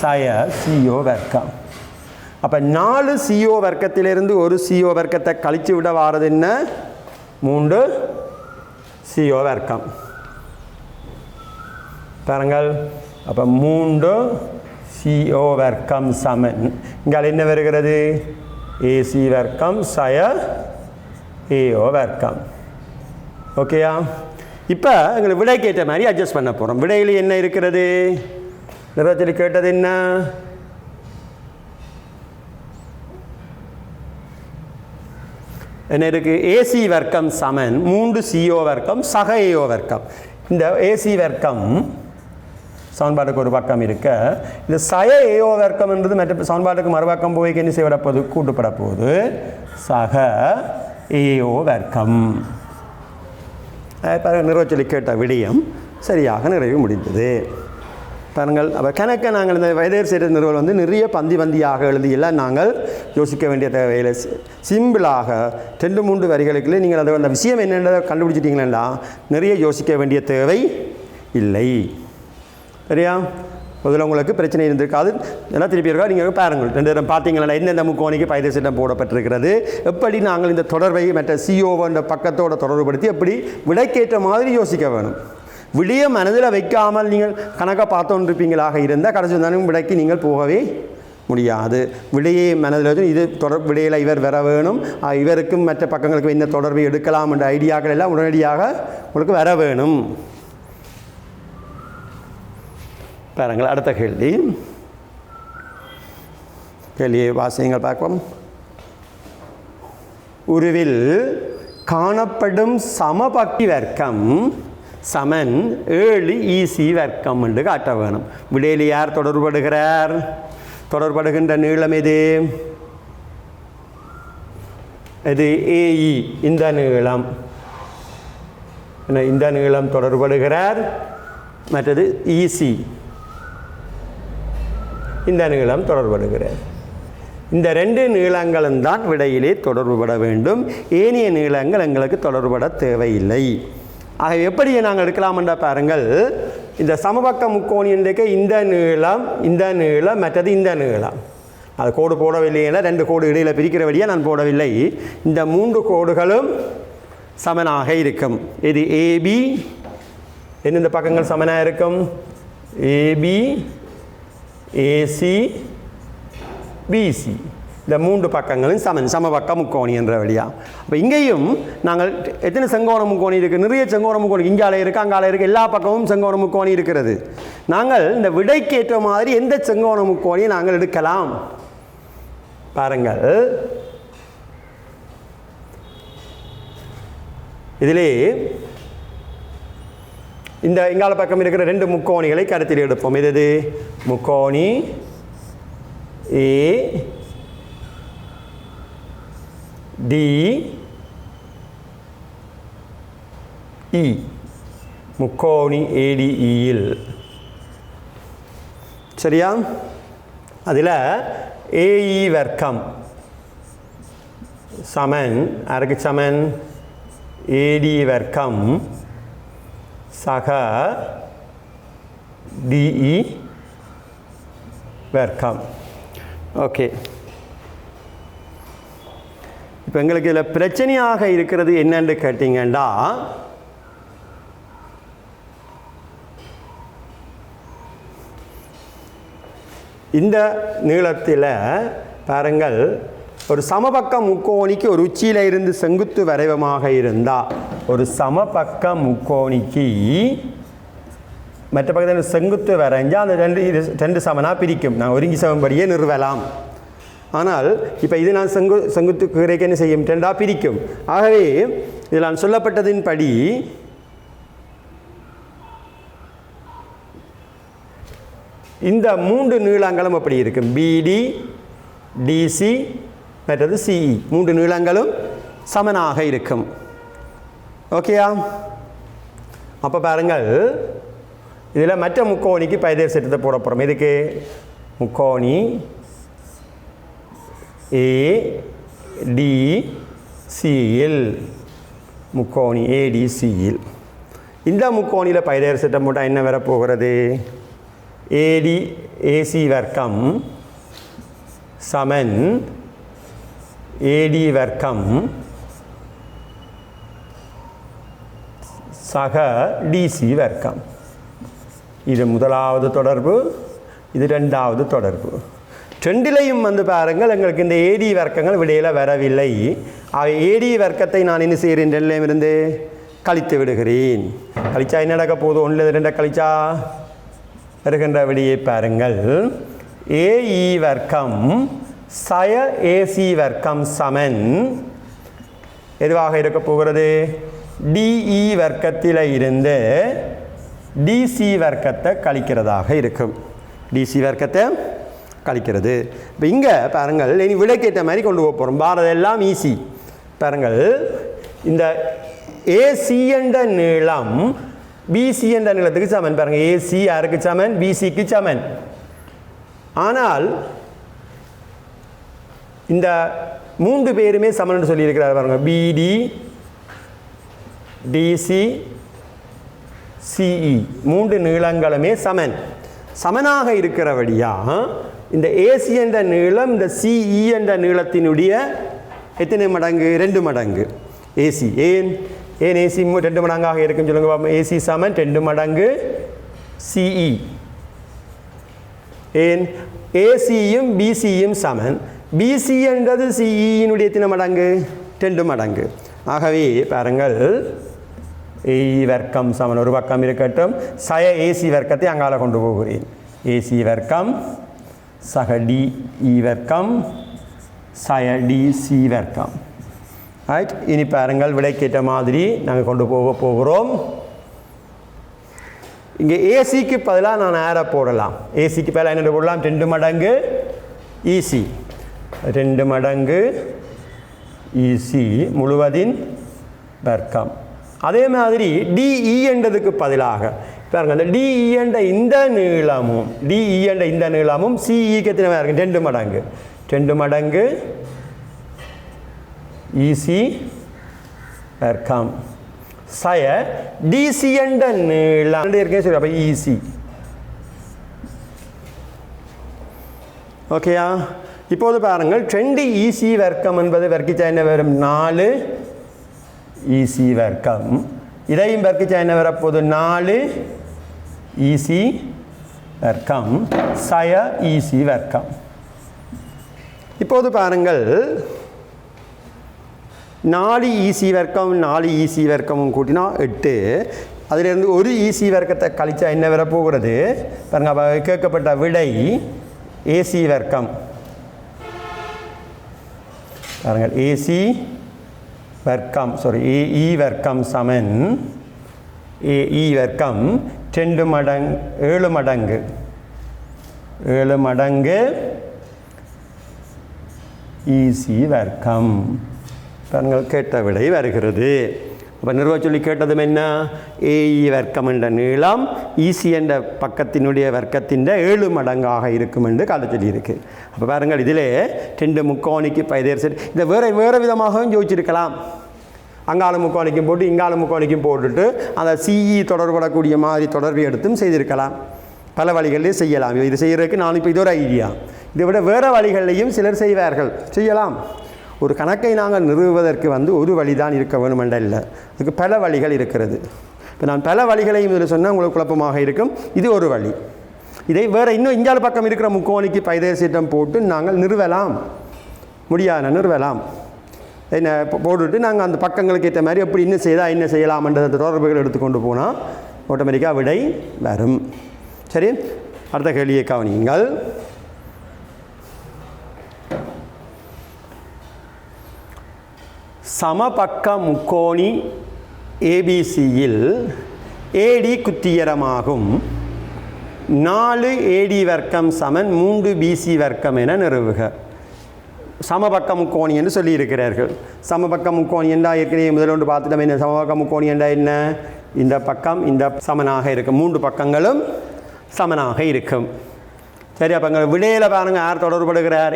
சய சிஓ வர்க்கம். அப்போ 4 சிஓ வர்க்கத்திலிருந்து ஒரு சிஓ வர்க்கத்தை கழித்து விட வாரது என்ன? 3 சிஓ வர்க்கம். பாருங்கள், அப்போ 3 சிஓ வர்க்கம் சமன் இங்கே என்ன வருகிறது? ஏசி வர்க்கம் சய ஏஓ வர்க்கம். ஓகேயா? இப்போ எங்களுக்கு விடைக்கு ஏற்ற மாதிரி அட்ஜஸ்ட் பண்ண போகிறோம். விடையில் என்ன இருக்கிறது? நிறுவனத்தில் கேட்டது என்ன? என்ன இருக்குது? ஏசி வர்க்கம் சமன் 3CO வர்க்கம் சக AO வர்க்கம். இந்த ஏசி வர்க்கம் சமன்பாட்டுக்கு ஒரு பக்கம் இருக்க, இந்த சக AO வர்க்கம் என்பது மற்ற சமன்பாட்டுக்கு மறுபக்கம் போய் என்ன செய்யப்பட போகுது? கூட்டுப்பட போகுது சக AO வர்க்கம். நிறுவனத்தில் கேட்ட விடயம் சரியாக நிறைவு முடிந்தது. பாருங்கள், அப்போ கணக்கை நாங்கள் இந்த வைத்தியர் செய்கிற நிறுவனம் வந்து நிறைய பந்தியாக எழுதியெல்லாம் நாங்கள் யோசிக்க வேண்டிய தேவையில் சிம்பிளாக 2-3 வரிகளுக்குள்ளே நீங்கள் அதை அந்த விஷயம் என்னென்ன கண்டுபிடிச்சிட்டிங்களா நிறைய யோசிக்க வேண்டிய தேவை இல்லை. சரியா? முதல்ல உங்களுக்கு பிரச்சனை இருந்திருக்காது. எல்லாம் திருப்பி இருக்கா நீங்கள் பாருங்கள். 2 தரம் பார்த்தீங்களா எந்தெந்த முக்கோணிக்கு பயிர் சட்டம் போடப்பட்டிருக்கிறது, எப்படி நாங்கள் இந்த தொடர்பை மற்ற சிஓன்ற பக்கத்தோட தொடர்புபடுத்தி எப்படி விடைக்கேற்ற மாதிரி யோசிக்க வேணும். விடிய மனதில் வைக்காமல் நீங்கள் கணக்காக பார்த்தோன்றிருப்பீங்களாக இருந்தால் கடைசி வந்தாலும் விடைக்கு நீங்கள் போகவே முடியாது. விடையை மனதில் வச்சு இது தொடர் விடையில் இவர் வர வேணும், இவருக்கும் மற்ற பக்கங்களுக்கு இந்த தொடர்பை எடுக்கலாம் என்ற ஐடியாக்கள் எல்லாம் உடனடியாக உங்களுக்கு வர வேணும். பாருங்கள், அடுத்த கேள்வியை வாசியங்கள் பார்ப்போம். உருவில் காணப்படும் சமபக்தி வர்க்கம் சமன் 7 EC வர்க்கம் என்று காட்ட வேணும். விடையில் யார் தொடர்படுகிறார்? தொடர்படுகின்ற நீளம் எது? இது AE. இந்த நீளம் இந்த நீளம் தொடர்படுகிறார். மற்றது EC இந்த நீளம் தொடர்படுகிறார். இந்த 2 நீளங்களும் தான் விடையிலே தொடர்புபட வேண்டும். ஏனைய நீளங்கள் எங்களுக்கு தொடர்புபட தேவையில்லை. ஆக எப்படி நாங்கள் எடுக்கலாம் என்ற பாருங்கள். இந்த சமபக்க முக்கோணி என்ற இந்த நீளம் மற்றது இந்த நீளம். அது கோடு போடவில்லை என 2 கோடு இடையில் பிரிக்கிற வழியாக நான் போடவில்லை. இந்த 3 கோடுகளும் சமனாக இருக்கும். இது AB. எந்தெந்த பக்கங்கள் சமனாக இருக்கும்? AB, AC, BC. இந்த 3 பக்கங்களும் சமபக்க முக்கோணி என்ற வழியா. அப்போ இங்கேயும் நாங்கள் எத்தனை செங்கோண முக்கோணி இருக்குது? நிறைய செங்கோண முக்கோணி இங்காலே இருக்குது, அங்காலே இருக்குது, எல்லா பக்கமும் செங்கோண முக்கோணி இருக்கிறது. நாங்கள் இந்த விடைக்கேற்ற மாதிரி எந்த செங்கோண முக்கோணியை நாங்கள் எடுக்கலாம்? பாருங்கள், இதிலே இந்த இங்கால பக்கம் இருக்கிற 2 முக்கோணிகளை கருத்தில் எடுப்போம். இது முக்கோணி A D E. முக்கோணி ADEயில் சரியா? அதில் AE வர்க்கம் சமன் யாருக்கு சமன்? AD வர்க்கம் சக DE வர்க்கம். ஓகே, இப்போ எங்களுக்கு இதில் பிரச்சனையாக இருக்கிறது என்னன்னு கேட்டிங்கன்னா, இந்த நீளத்தில் பாருங்கள், ஒரு சமபக்க முக்கோணிக்கு ஒரு உச்சியில் இருந்து செங்குத்து வரைவமாக இருந்தால், ஒரு சமபக்க முக்கோணிக்கு மற்ற பக்கத்தில் செங்குத்து வரைஞ்சால் அந்த 2 சமனாக பிரிக்கும். நான் ஒருங்கி சமன்படியே நிறுவலாம். ஆனால் இப்போ இது நான் செங்குத்து குறைக்க என்ன செய்யும்? 2ஆக பிரிக்கும். ஆகவே இதில் நான் சொல்லப்பட்டதின்படி இந்த 3 நீளங்களும் அப்படி இருக்கும். BD, DC மற்றது CE 3 நீளங்களும் சமனாக இருக்கும். ஓகேயா? அப்போ பாருங்கள், இதில் மற்ற முக்கோணிக்கு பைதேர் சட்டத்தை போட போகிறோம். இதுக்கு முக்கோணி ADCயில், முக்கோணி ADCயில் இந்த முக்கோணியில் பைதேர் சட்டம் போட்டால் என்ன வரப்போகிறது? AC வர்க்கம் சமன் AD வர்க்கம் சக DC வர்க்கம். இது முதலாவது தொடர்பு, இது 2வது தொடர்பு. 2லையும் வந்து பாருங்கள், எங்களுக்கு இந்த AD வர்க்கங்கள் விடையில் வரவில்லை. AD வர்க்கத்தை நான் என்ன செய்கிறேன்? 2லையும் இருந்து கழித்து விடுகிறேன். கழிச்சா என்ன நடக்க போகுது? 1 2 கழிச்சா வருகின்ற விடையை பாருங்கள். ஏஇ வர்க்கம் சய ஏசி வர்க்கம் சமன் எதுவாக இருக்க போகிறது? டிஇ வர்க்கத்தில் இருந்து டிசி வர்க்கத்தை கழிக்கிறதாக இருக்கும். டிசி வர்க்கத்தை கழிக்கிறது. இப்போ இங்கே பாருங்கள், இனி விடைக்கேற்ற மாதிரி கொண்டு போக போகிறோம். பாரதெல்லாம் ஈஸி. பாருங்கள், இந்த ஏசி என்ற நீளம் பிசி என்ற நீளத்துக்கு சமன். பாருங்கள், ஏசி யாருக்கு சமன்? பிசிக்கு சமன். ஆனால் இந்த 3 பேருமே சமன் சொல்லியிருக்கிறார். பாருங்கள், பிடி டிசி சிஇ 3 நீளங்களுமே சமன். சமனாக இருக்கிறபடியா இந்த ஏசி என்ற நீளம் இந்த சிஇ என்ற நீளத்தினுடைய எத்தனை மடங்கு? 2 மடங்கு. ஏசி ஏன் ஏசி 2 மடங்காக இருக்குன்னு சொல்லுங்க. ஏசி சமன் 2 மடங்கு சிஇ. ஏன் ஏசியும் பிசியும் சமன். பிசி என்றது சிஇனுடைய எத்தனை மடங்கு? 2 மடங்கு. ஆகவே பாருங்கள், ஏஇ வர்க்கம் சமன் ஒரு பக்கம் இருக்கட்டும். சய ஏசி வர்க்கத்தை அங்கால கொண்டு போகிறேன். ஏசி வர்க்கம் சக டிஇ வர்க்கம் சய டிசி வர்க்கம். ரைட். இனி பாருங்கள், விடைக்கேற்ற மாதிரி நாங்கள் கொண்டு போகிறோம். இங்கே ஏசிக்கு பதிலாக நான் ஏரை போடலாம். ஏசிக்கு பதிலாக என்ன போடலாம்? 2 மடங்கு இசி. 2 மடங்கு இசி முழுவதின் வர்க்கம். அதே மாதிரி டிஇ என்றதுக்கு பதிலாக பாருங்க, அந்த டிஇ என்ற இந்த நீளமும் சிஇக்கு எத்தனை இருக்கு? 2 மடங்கு. 2 மடங்கு இசி வர்க்கம் சய டிசி என்ற நீளம் இருக்கேன். சரி, அப்போ இசி. ஓகேயா? இப்போது பாருங்கள், 2 இசி வர்க்கம் என்பது வர்க்கிச்சா என்ன வரும்? 4 இசி வர்க்கம். இதையும் வர்க்கிச்சா என்ன வரப்போது? 4 இசி வர்க்கம் சய இசி வர்க்கம். இப்போது பாருங்கள், 4 இசி வர்க்கம் 4 இசி வர்க்கமும் கூட்டினா 8. அதிலிருந்து ஒரு இசி வர்க்கத்தை கழிச்சா என்ன வரப்போகிறது? பாருங்க, அப்போ கேட்கப்பட்ட விடை ஏசி வர்க்கம். பாருங்கள், ஏசி வர்க்கம் ஏஇ வர்க்கம் சமன் ஏஇ வர்க்கம் 2 மடங்கு 7 மடங்கு 7 மடங்கு இசி வர்க்கம். பாருங்கள், கேட்ட விடை வருகிறது. அப்போ நிறுவ சொல்லி கேட்டதும் என்ன? ஏஇ வர்க்கம் என்ற நீளம் இசி என்ற பக்கத்தினுடைய வர்க்கத்தின் 7 மடங்காக இருக்கும் என்று காட்ட சொல்லியிருக்கு. அப்போ பாருங்கள், இதிலே 2 முக்கோணிக்கு பைதேர் செட். இதை வேறு விதமாகவும் யோசிச்சிருக்கலாம். அங்கால முக்கோணிக்கும் போட்டு இங்கால முக்கோணிக்கும் போட்டுட்டு அந்த சிஇ தொடர்படக்கூடிய மாதிரி தொடர்பு எடுத்தும் செய்திருக்கலாம். பல வழிகளிலே செய்யலாம். இது செய்கிறதுக்கு நான் இப்போ இது ஒரு ஐடியா. இதை விட வேறு வழிகளிலையும் சிலர் செய்வார்கள், செய்யலாம். ஒரு கணக்கை நாங்கள் நிறுவுவதற்கு ஒரு வழிதான் இருக்க வேணுமென்ற இல்லை, அதுக்கு பல வழிகள் இருக்கிறது. இப்போ நான் பல வழிகளையும் இதில் சொன்னால் உங்களுக்கு குழப்பமாக இருக்கும். இது ஒரு வழி. இதை வேறு இன்னும் இங்கால பக்கம் இருக்கிற முக்கோணிக்கு பைதேர் சீட்டம் போட்டு நாங்கள் நிறுவலாம். முடியாது, நிறுவலாம். என்ன போட்டுட்டு நாங்கள் அந்த பக்கங்களுக்கு ஏற்ற மாதிரி எப்படி இன்னும் செய்தால் என்ன செய்யலாம்ன்ற தொடர்புகள் எடுத்துக்கொண்டு போனால் ஆட்டோமேட்டிக்காக விடை வரும். சரி, அடுத்த கேள்வியை கவனியுங்கள். சமபக்க முக்கோணி ஏபிசியில் ஏடி குத்தியரமாகும் 4 ஏடி வர்க்கம் சமன் 3 பிசி வர்க்கம் என நிறுவுக. சமபக்க முக்கோணி என்று சொல்லியிருக்கிறார்கள். சமபக்க முக்கோணி என்றால் ஏற்கனவே முதலொன்று பார்த்துட்டோம். என்ன சமபக்க முக்கோணி என்றால் என்ன? இந்த பக்கம் இந்த சமனாக இருக்கும், 3 பக்கங்களும் சமனாக இருக்கும். சரி, அப்போ அங்கே விடையில் பாருங்கள், யார் தொடர்படுகிறார்?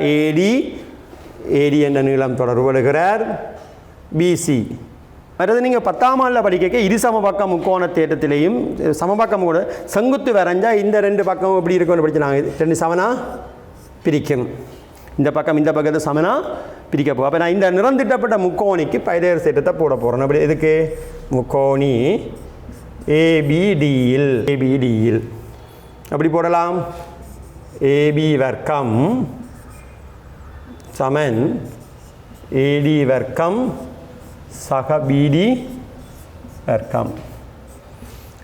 ஏடி என்ற நீளம் தொடர்படுகிறார். பிசி மற்றது நீங்கள் 10ஆம் ஆண்டில் படிக்க இரு சமபக்க முக்கோண தேட்டத்திலையும் சமபக்கம் கூட செங்குத்து வரைஞ்சால் இந்த 2 பக்கம் எப்படி இருக்கும்னு படிச்சுனாங்க. 2 சமனாக பிரிக்கும். இந்த பக்கத்தை சமனாக பிரிக்க போகும். அப்போ நான் இந்த நிறந்திட்டப்பட்ட முக்கோணிக்கு பைதேர் சேட்டத்தை போட போகிறேன். அப்படி எதுக்கு? முக்கோணி ஏபிடியில் அப்படி போடலாம். ஏபி வர்க்கம் சமன் ஏடி வர்க்கம் சக பிடி வர்க்கம்.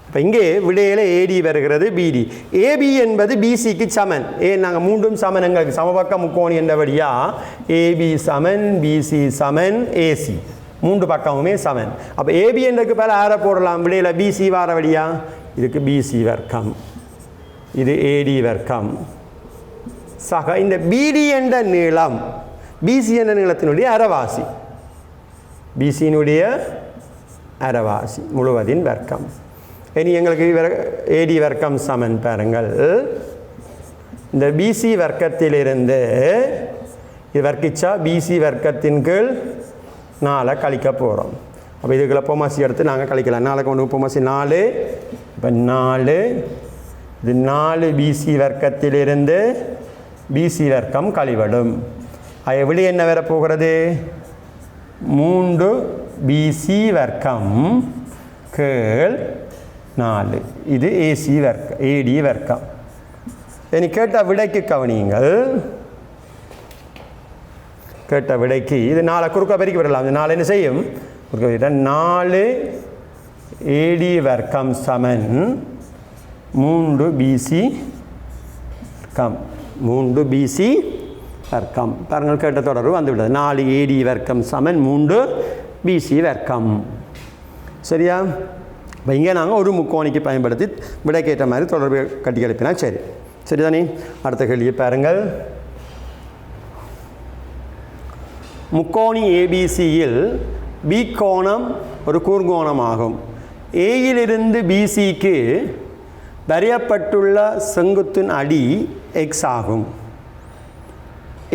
இப்போ இங்கே விடையில் ஏடி வருகிறது, பிடி. ஏபி என்பது பிசிக்கு சமன். நாங்கள் மூன்றும் சமன், எங்களுக்கு சமபக்க முக்கோணி என்றபடியாக ஏபி சமன், பிசி சமன், ஏசி மூன்று பக்கமுமே சமன். அப்போ ஏபி என்றதுக்கு பேர் ஆரை போடலாம், விடையில் பிசி வார வழியா, இதுக்கு பிசி வர்க்கம், இது ஏடி வர்க்கம். சக இந்த பிடி என்ற நீளம் பிசி என்ற நீளத்தினுடைய அரைவாசி, பிசியினுடைய அரைவாசி முழுவதின் வர்க்கம். இனி எங்களுக்கு ஏடி வர்க்கம் சமன் பாருங்கள். இந்த பிசி வர்க்கத்திலிருந்து இது வர்க்கிச்சா பிசி வர்க்கத்தின் கீழ் 4 கழிக்க போகிறோம். அப்போ இதுக்குள்ள பொமாசி எடுத்து நாங்கள் கழிக்கலாம். 4 கொண்டு பொமாசி 4, இப்போ 4 இது 4 பிசி வர்க்கத்திலிருந்து பிசி வர்க்கம் கழிவிடும். அது எப்படி என்ன வரப்போகிறது, 3 பிசி வர்க்கம் கீழ் 4, இது ஏசி வர்க்கம், ஏடி வர்க்கம். இனி கேட்ட விடைக்கு கவனியுங்கள். கேட்ட விடைக்கு இது 4 குறுக்க பெருக்கி விடலாம். இந்த 4 என்ன செய்யும், 4 ஏடி வர்க்கம் சமன் 3 பிசி வர்க்கம், 3 பிசி வர்க்கம். பாருங்கள், கேட்ட தொடர்பு வந்துவிட்டது. 4 ஏடி வர்க்கம் சமன் 3 பிசி வர்க்கம். சரியா? இப்போ இங்கே நாங்கள் ஒரு முக்கோணிக்கு பயன்படுத்தி விடைக்கேற்ற மாதிரி தொடர்பு கட்டி கழிப்பினா சரி. சரிதானே? அடுத்த கேள்வியை பாருங்கள். முக்கோணி ஏபிசியில் பி கோணம் ஒரு கூர்கோணமாகும். ஏயிலிருந்து பிசிக்கு வரையப்பட்டுள்ள செங்குத்தின் அடி எக்ஸ் ஆகும்.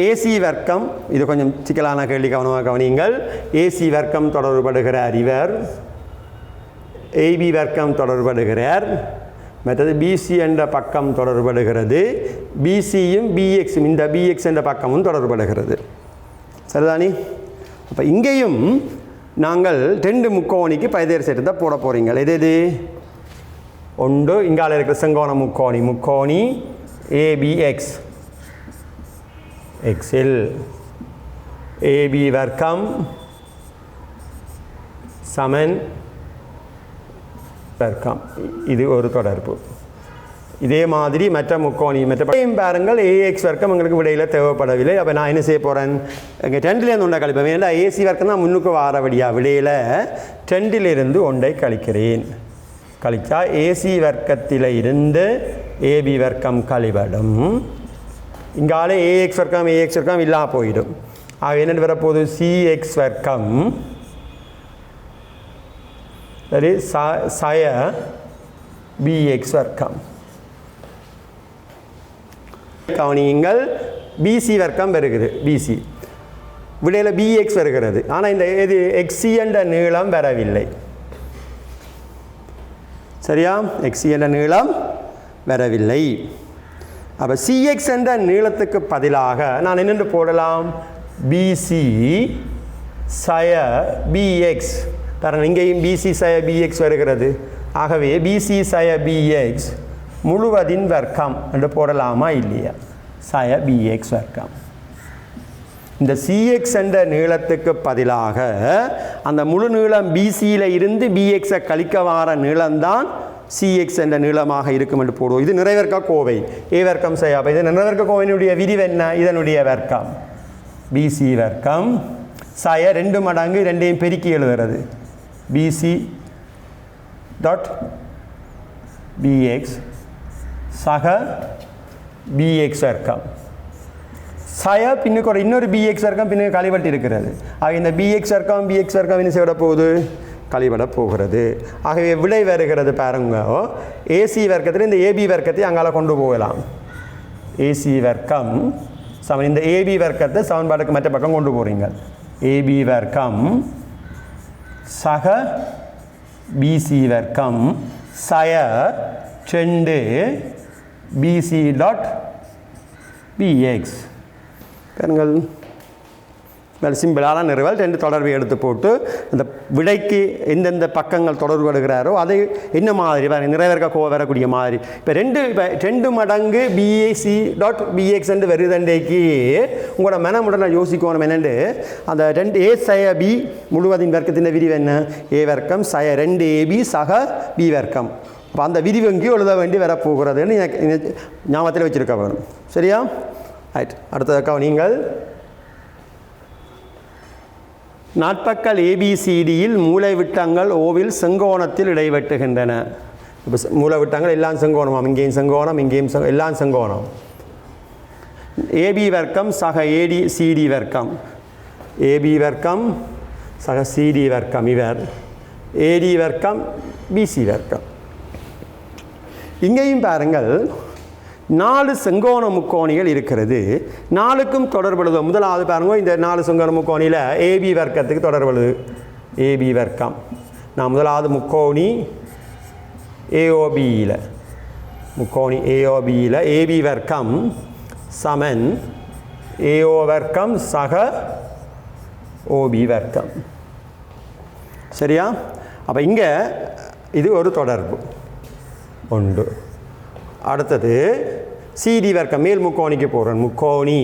ஏசி வர்க்கம், இது கொஞ்சம் சிக்கலான கேள்வி, கவனமாக கவனியுங்கள். ஏசி வர்க்கம் தொடர்படுகிறார் இவர், ஏபி வர்க்கம் தொடர்படுகிறார், மற்றது பிசி என்ற பக்கம் தொடர்படுகிறது, பிசியும் பிஎக்ஸும் இந்த பிஎக்ஸ் என்ற பக்கமும் தொடர்படுகிறது. சரிதானே? அப்போ இங்கேயும் நாங்கள் 2 முக்கோணிக்கு பைதேர் சேர்த்து தான் போட போகிறீங்க. எது ஒன்று இங்கால இருக்கிற செங்கோண முக்கோணி, முக்கோணி ஏபிஎக்ஸ், எக்ஸில் ஏபி வர்க்கம் சமன் வர்க்கம், இது ஒரு தொடர்பு. இதே மாதிரி மற்ற முக்கோணி மற்ற பாருங்கள். ஏஎக்ஸ் வர்க்கம் எங்களுக்கு விடையில் தேவைப்படவில்லை. அப்போ நான் என்ன செய்ய போகிறேன், இங்கே 2லேருந்து 1 கழிப்பேன். ஏன்னா ஏசி வர்க்கம் தான் முன்னுக்கு வாரபடியா, விடையில் 2லிருந்து 1 கழிக்கிறேன். கழிச்சா ஏசி வர்க்கத்தில் இருந்து ஏபி வர்க்கம் கழிவிடும். இங்காலே ஏஎக்ஸ் வர்க்கம் இல்லாமல் போயிடும். ஆக என்னென்னு வரப்போகுது, சிஎக்ஸ் வர்க்கம் சரி சய பிஎக்ஸ் வர்க்கம். கவனியுங்கள், பிசி வர்க்கம் வருகிறது, பிசி விடையில் பிஎக்ஸ் வருகிறது. ஆனால் இந்த இது எக்ஸி என்ற நீளம் வரவில்லை. சரியா? எக்ஸி என்ற நீளம் வரவில்லை. அப்போ சிஎக்ஸ் என்ற நீளத்துக்கு பதிலாக நான் என்னென்று போடலாம், பிசி சய பிஎக்ஸ். பாருங்கள், இங்கேயும் பிசி சய பிஎக்ஸ் வருகிறது. ஆகவே பிசி சய பிஎக்ஸ் முழுவதின் வர்க்கம் என்று போடலாமா இல்லையா, சய பிஎக்ஸ் வர்க்கம். இந்த சிஎக்ஸ் என்ற நீளத்துக்கு பதிலாக அந்த முழு நீளம் பிசியில் இருந்து பிஎக்ஸை கழிக்க வார நீளம்தான் சிஎக்ஸ் என்ற நீளமாக இருக்கும் என்று போடுவோம். இது நிறைவர்க்க கோவை, ஏ வர்க்கம் செய்யா. இது நிறைவர்க்க கோவையினுடைய விரிவு என்ன, இதனுடைய வர்க்கம் பிசி வர்க்கம் சய 2 மடங்கு 2ஐயும் பெருக்கி எழுதுறது, பிசி டாட் பிஎக்ஸ் சக பிஎக்ஸ் வர்க்கம். சய பின்னுக்கு ஒரு இன்னொரு பிஎக்ஸ் வர்க்கம் பின்னுக்கு கழிவட்டு இருக்கிறது. ஆக இந்த பிஎக்ஸ் வர்க்கம் என்ன செய்ய போகுது, கழிவிட போகிறது. ஆகவே விடை வருகிறது பாருங்க, ஏசி வர்க்கத்தில் இந்த ஏபி வர்க்கத்தை அங்கால கொண்டு போகலாம். ஏசி வர்க்கம் சமன் இந்த ஏபி வர்க்கத்தை சமன்பாடுக்கு மற்ற பக்கம் கொண்டு போகிறீங்க. ஏபி வர்க்கம் சக பிசி வர்க்கம் சய 2 பிசி டாட் பிஎக்ஸ். பாருங்கள், சிம்பிளான நிறுவல் ரெண்டு தொடர்பை எடுத்து போட்டு அந்த விடைக்கு எந்தெந்த பக்கங்கள் தொடர்பு எடுக்கிறாரோ அதை என்ன மாதிரி நிறைவேற்க வரக்கூடிய மாதிரி இப்போ ரெண்டு மடங்கு பிஏசி டாட் பிஎக்ஸ் என்று வருதண்டைக்கு உங்களோட மனமுடனே யோசிக்கணும் என்னென்று அந்த ரெண்டு ஏ சய பி முழுவதின் வர்க்கத்தின் விரிவு என்ன ஏ வர்க்கம் சய 2ab சக பி வர்க்கம் அப்போ அந்த விரிவு எங்கேயும் எழுத வேண்டி வரப்போகிறதுன்னு ஞாபகத்தில் வச்சுருக்க வேணும் சரியா ரைட் அடுத்ததுக்காக நீங்கள் நாட்பக்கல் ஏபிசிடியில் மூலைவிட்டங்கள் ஓவில் செங்கோணத்தில் இடைவெட்டுகின்றன இப்போ மூலைவிட்டங்கள் எல்லாம் செங்கோணமாம் இங்கேயும் செங்கோணம் இங்கேயும் எல்லாம் செங்கோணம் ஏபி வர்க்கம் சக ஏடி சிடி வர்க்கம் ஏபி வர்க்கம் சக சிடி வர்க்கம் இவர் ஏடி வர்க்கம் பிசி வர்க்கம் இங்கேயும் பாருங்கள் 4 செங்கோண முக்கோணிகள் இருக்கிறது 4க்கும் தொடர்புள்ளது முதலாவது பாருங்க இந்த 4 செங்கோண முக்கோணியில் ஏபி வர்க்கத்துக்கு தொடர்புள்ளது ஏபி வர்க்கம் நான் முதலாவது முக்கோணி ஏஓபியில் முக்கோணி ஏஓபியில் ஏபி வர்க்கம் சமன் ஏஓ வர்க்கம் சக ஓபி வர்க்கம் சரியா அப்போ இங்கே இது ஒரு தொடர்பு உண்டு அடுத்தது சிடி வர்க்கம் மேல் முக்கோணிக்கு போகிறேன் முக்கோணி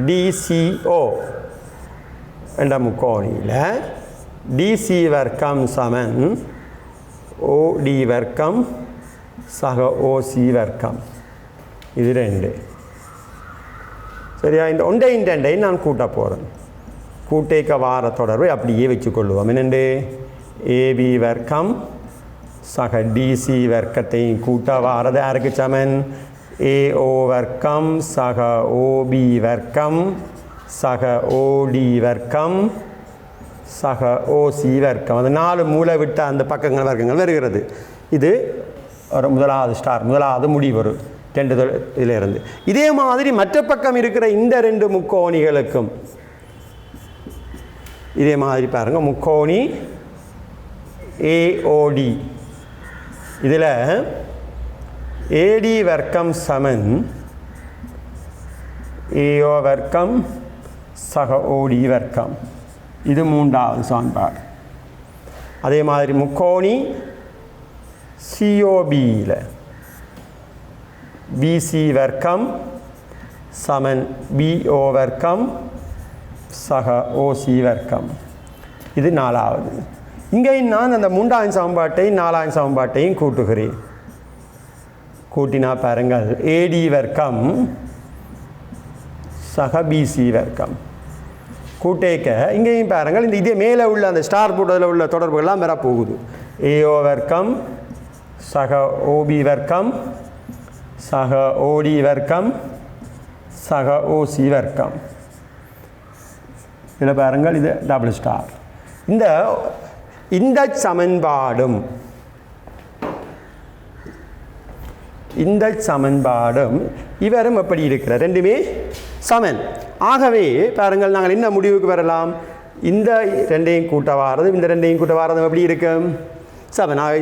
டிசிஓ என்ற முக்கோணியில் டிசி வர்க்கம் சமன் ஓடி வர்க்கம் சக ஓசி வர்க்கம் இது 2 சரியா இந்த ஒன்றையும் ரெண்டையும் நான் கூட்ட போகிறேன் கூட்டேக்க வார தொடர்பை அப்படியே வச்சுக்கொள்ளுவோம் என்னென்று ஏபி வர்க்கம் சக டிசி வர்க்கத்தையும் கூட்ட வாரது யாருக்கு சமன் ஏஓ வர்க்கம் சக ஓபி வர்க்கம் சக ஓடி வர்க்கம் சக ஓசி வர்க்கம் அது 4 மூலை விட்ட அந்த பக்கங்கள் வர்க்கங்கள் வருகிறது இது ஒரு முதலாவது முடிவு 2 இதிலிருந்து இதே மாதிரி மற்ற பக்கம் இருக்கிற இந்த 2 முக்கோணிகளுக்கும் இதே மாதிரி பாருங்கள் முக்கோணி ஏஓடி இதில் ஏடி வர்க்கம் சமன் ஏஓ வர்க்கம் சக ஓடி வர்க்கம் இது 3வது சமன்பாடு அதே மாதிரி முக்கோணி சிஓபியில் பிசி வர்க்கம் சமன் பிஓ வர்க்கம் சக ஓசி வர்க்கம் இது 4வது இங்கேயும் நான் அந்த 3வது சமன்பாட்டையும் 4வது சமன்பாட்டையும் கூட்டுகிறேன் கூட்டினா பாருங்கள் ஏடி வர்க்கம் சக பிசி வர்க்கம் கூட்டேக்க இங்கேயும் பாருங்கள் இந்த இதே மேலே உள்ள அந்த ஸ்டார் போட்டதில் உள்ள தொடர்புகள்லாம் வரப்போகுது ஏஓ வர்க்கம் சக ஓபி வர்க்கம் சக ஓடி வர்க்கம் சக ஓசி வர்க்கம் இதில் பாருங்கள் இது டபுள் ஸ்டார் இந்த சமன்பாடும் இவரும் எப்படி இருக்கிற ரெண்டுமே சமன் ஆகவே பாருங்கள் நாங்கள் என்ன முடிவுக்கு வரலாம் இந்த 2ஐயும் கூட்ட வாரது இந்த 2ஐயும் கூட்ட வாரது எப்படி இருக்கும் சமன் ஆக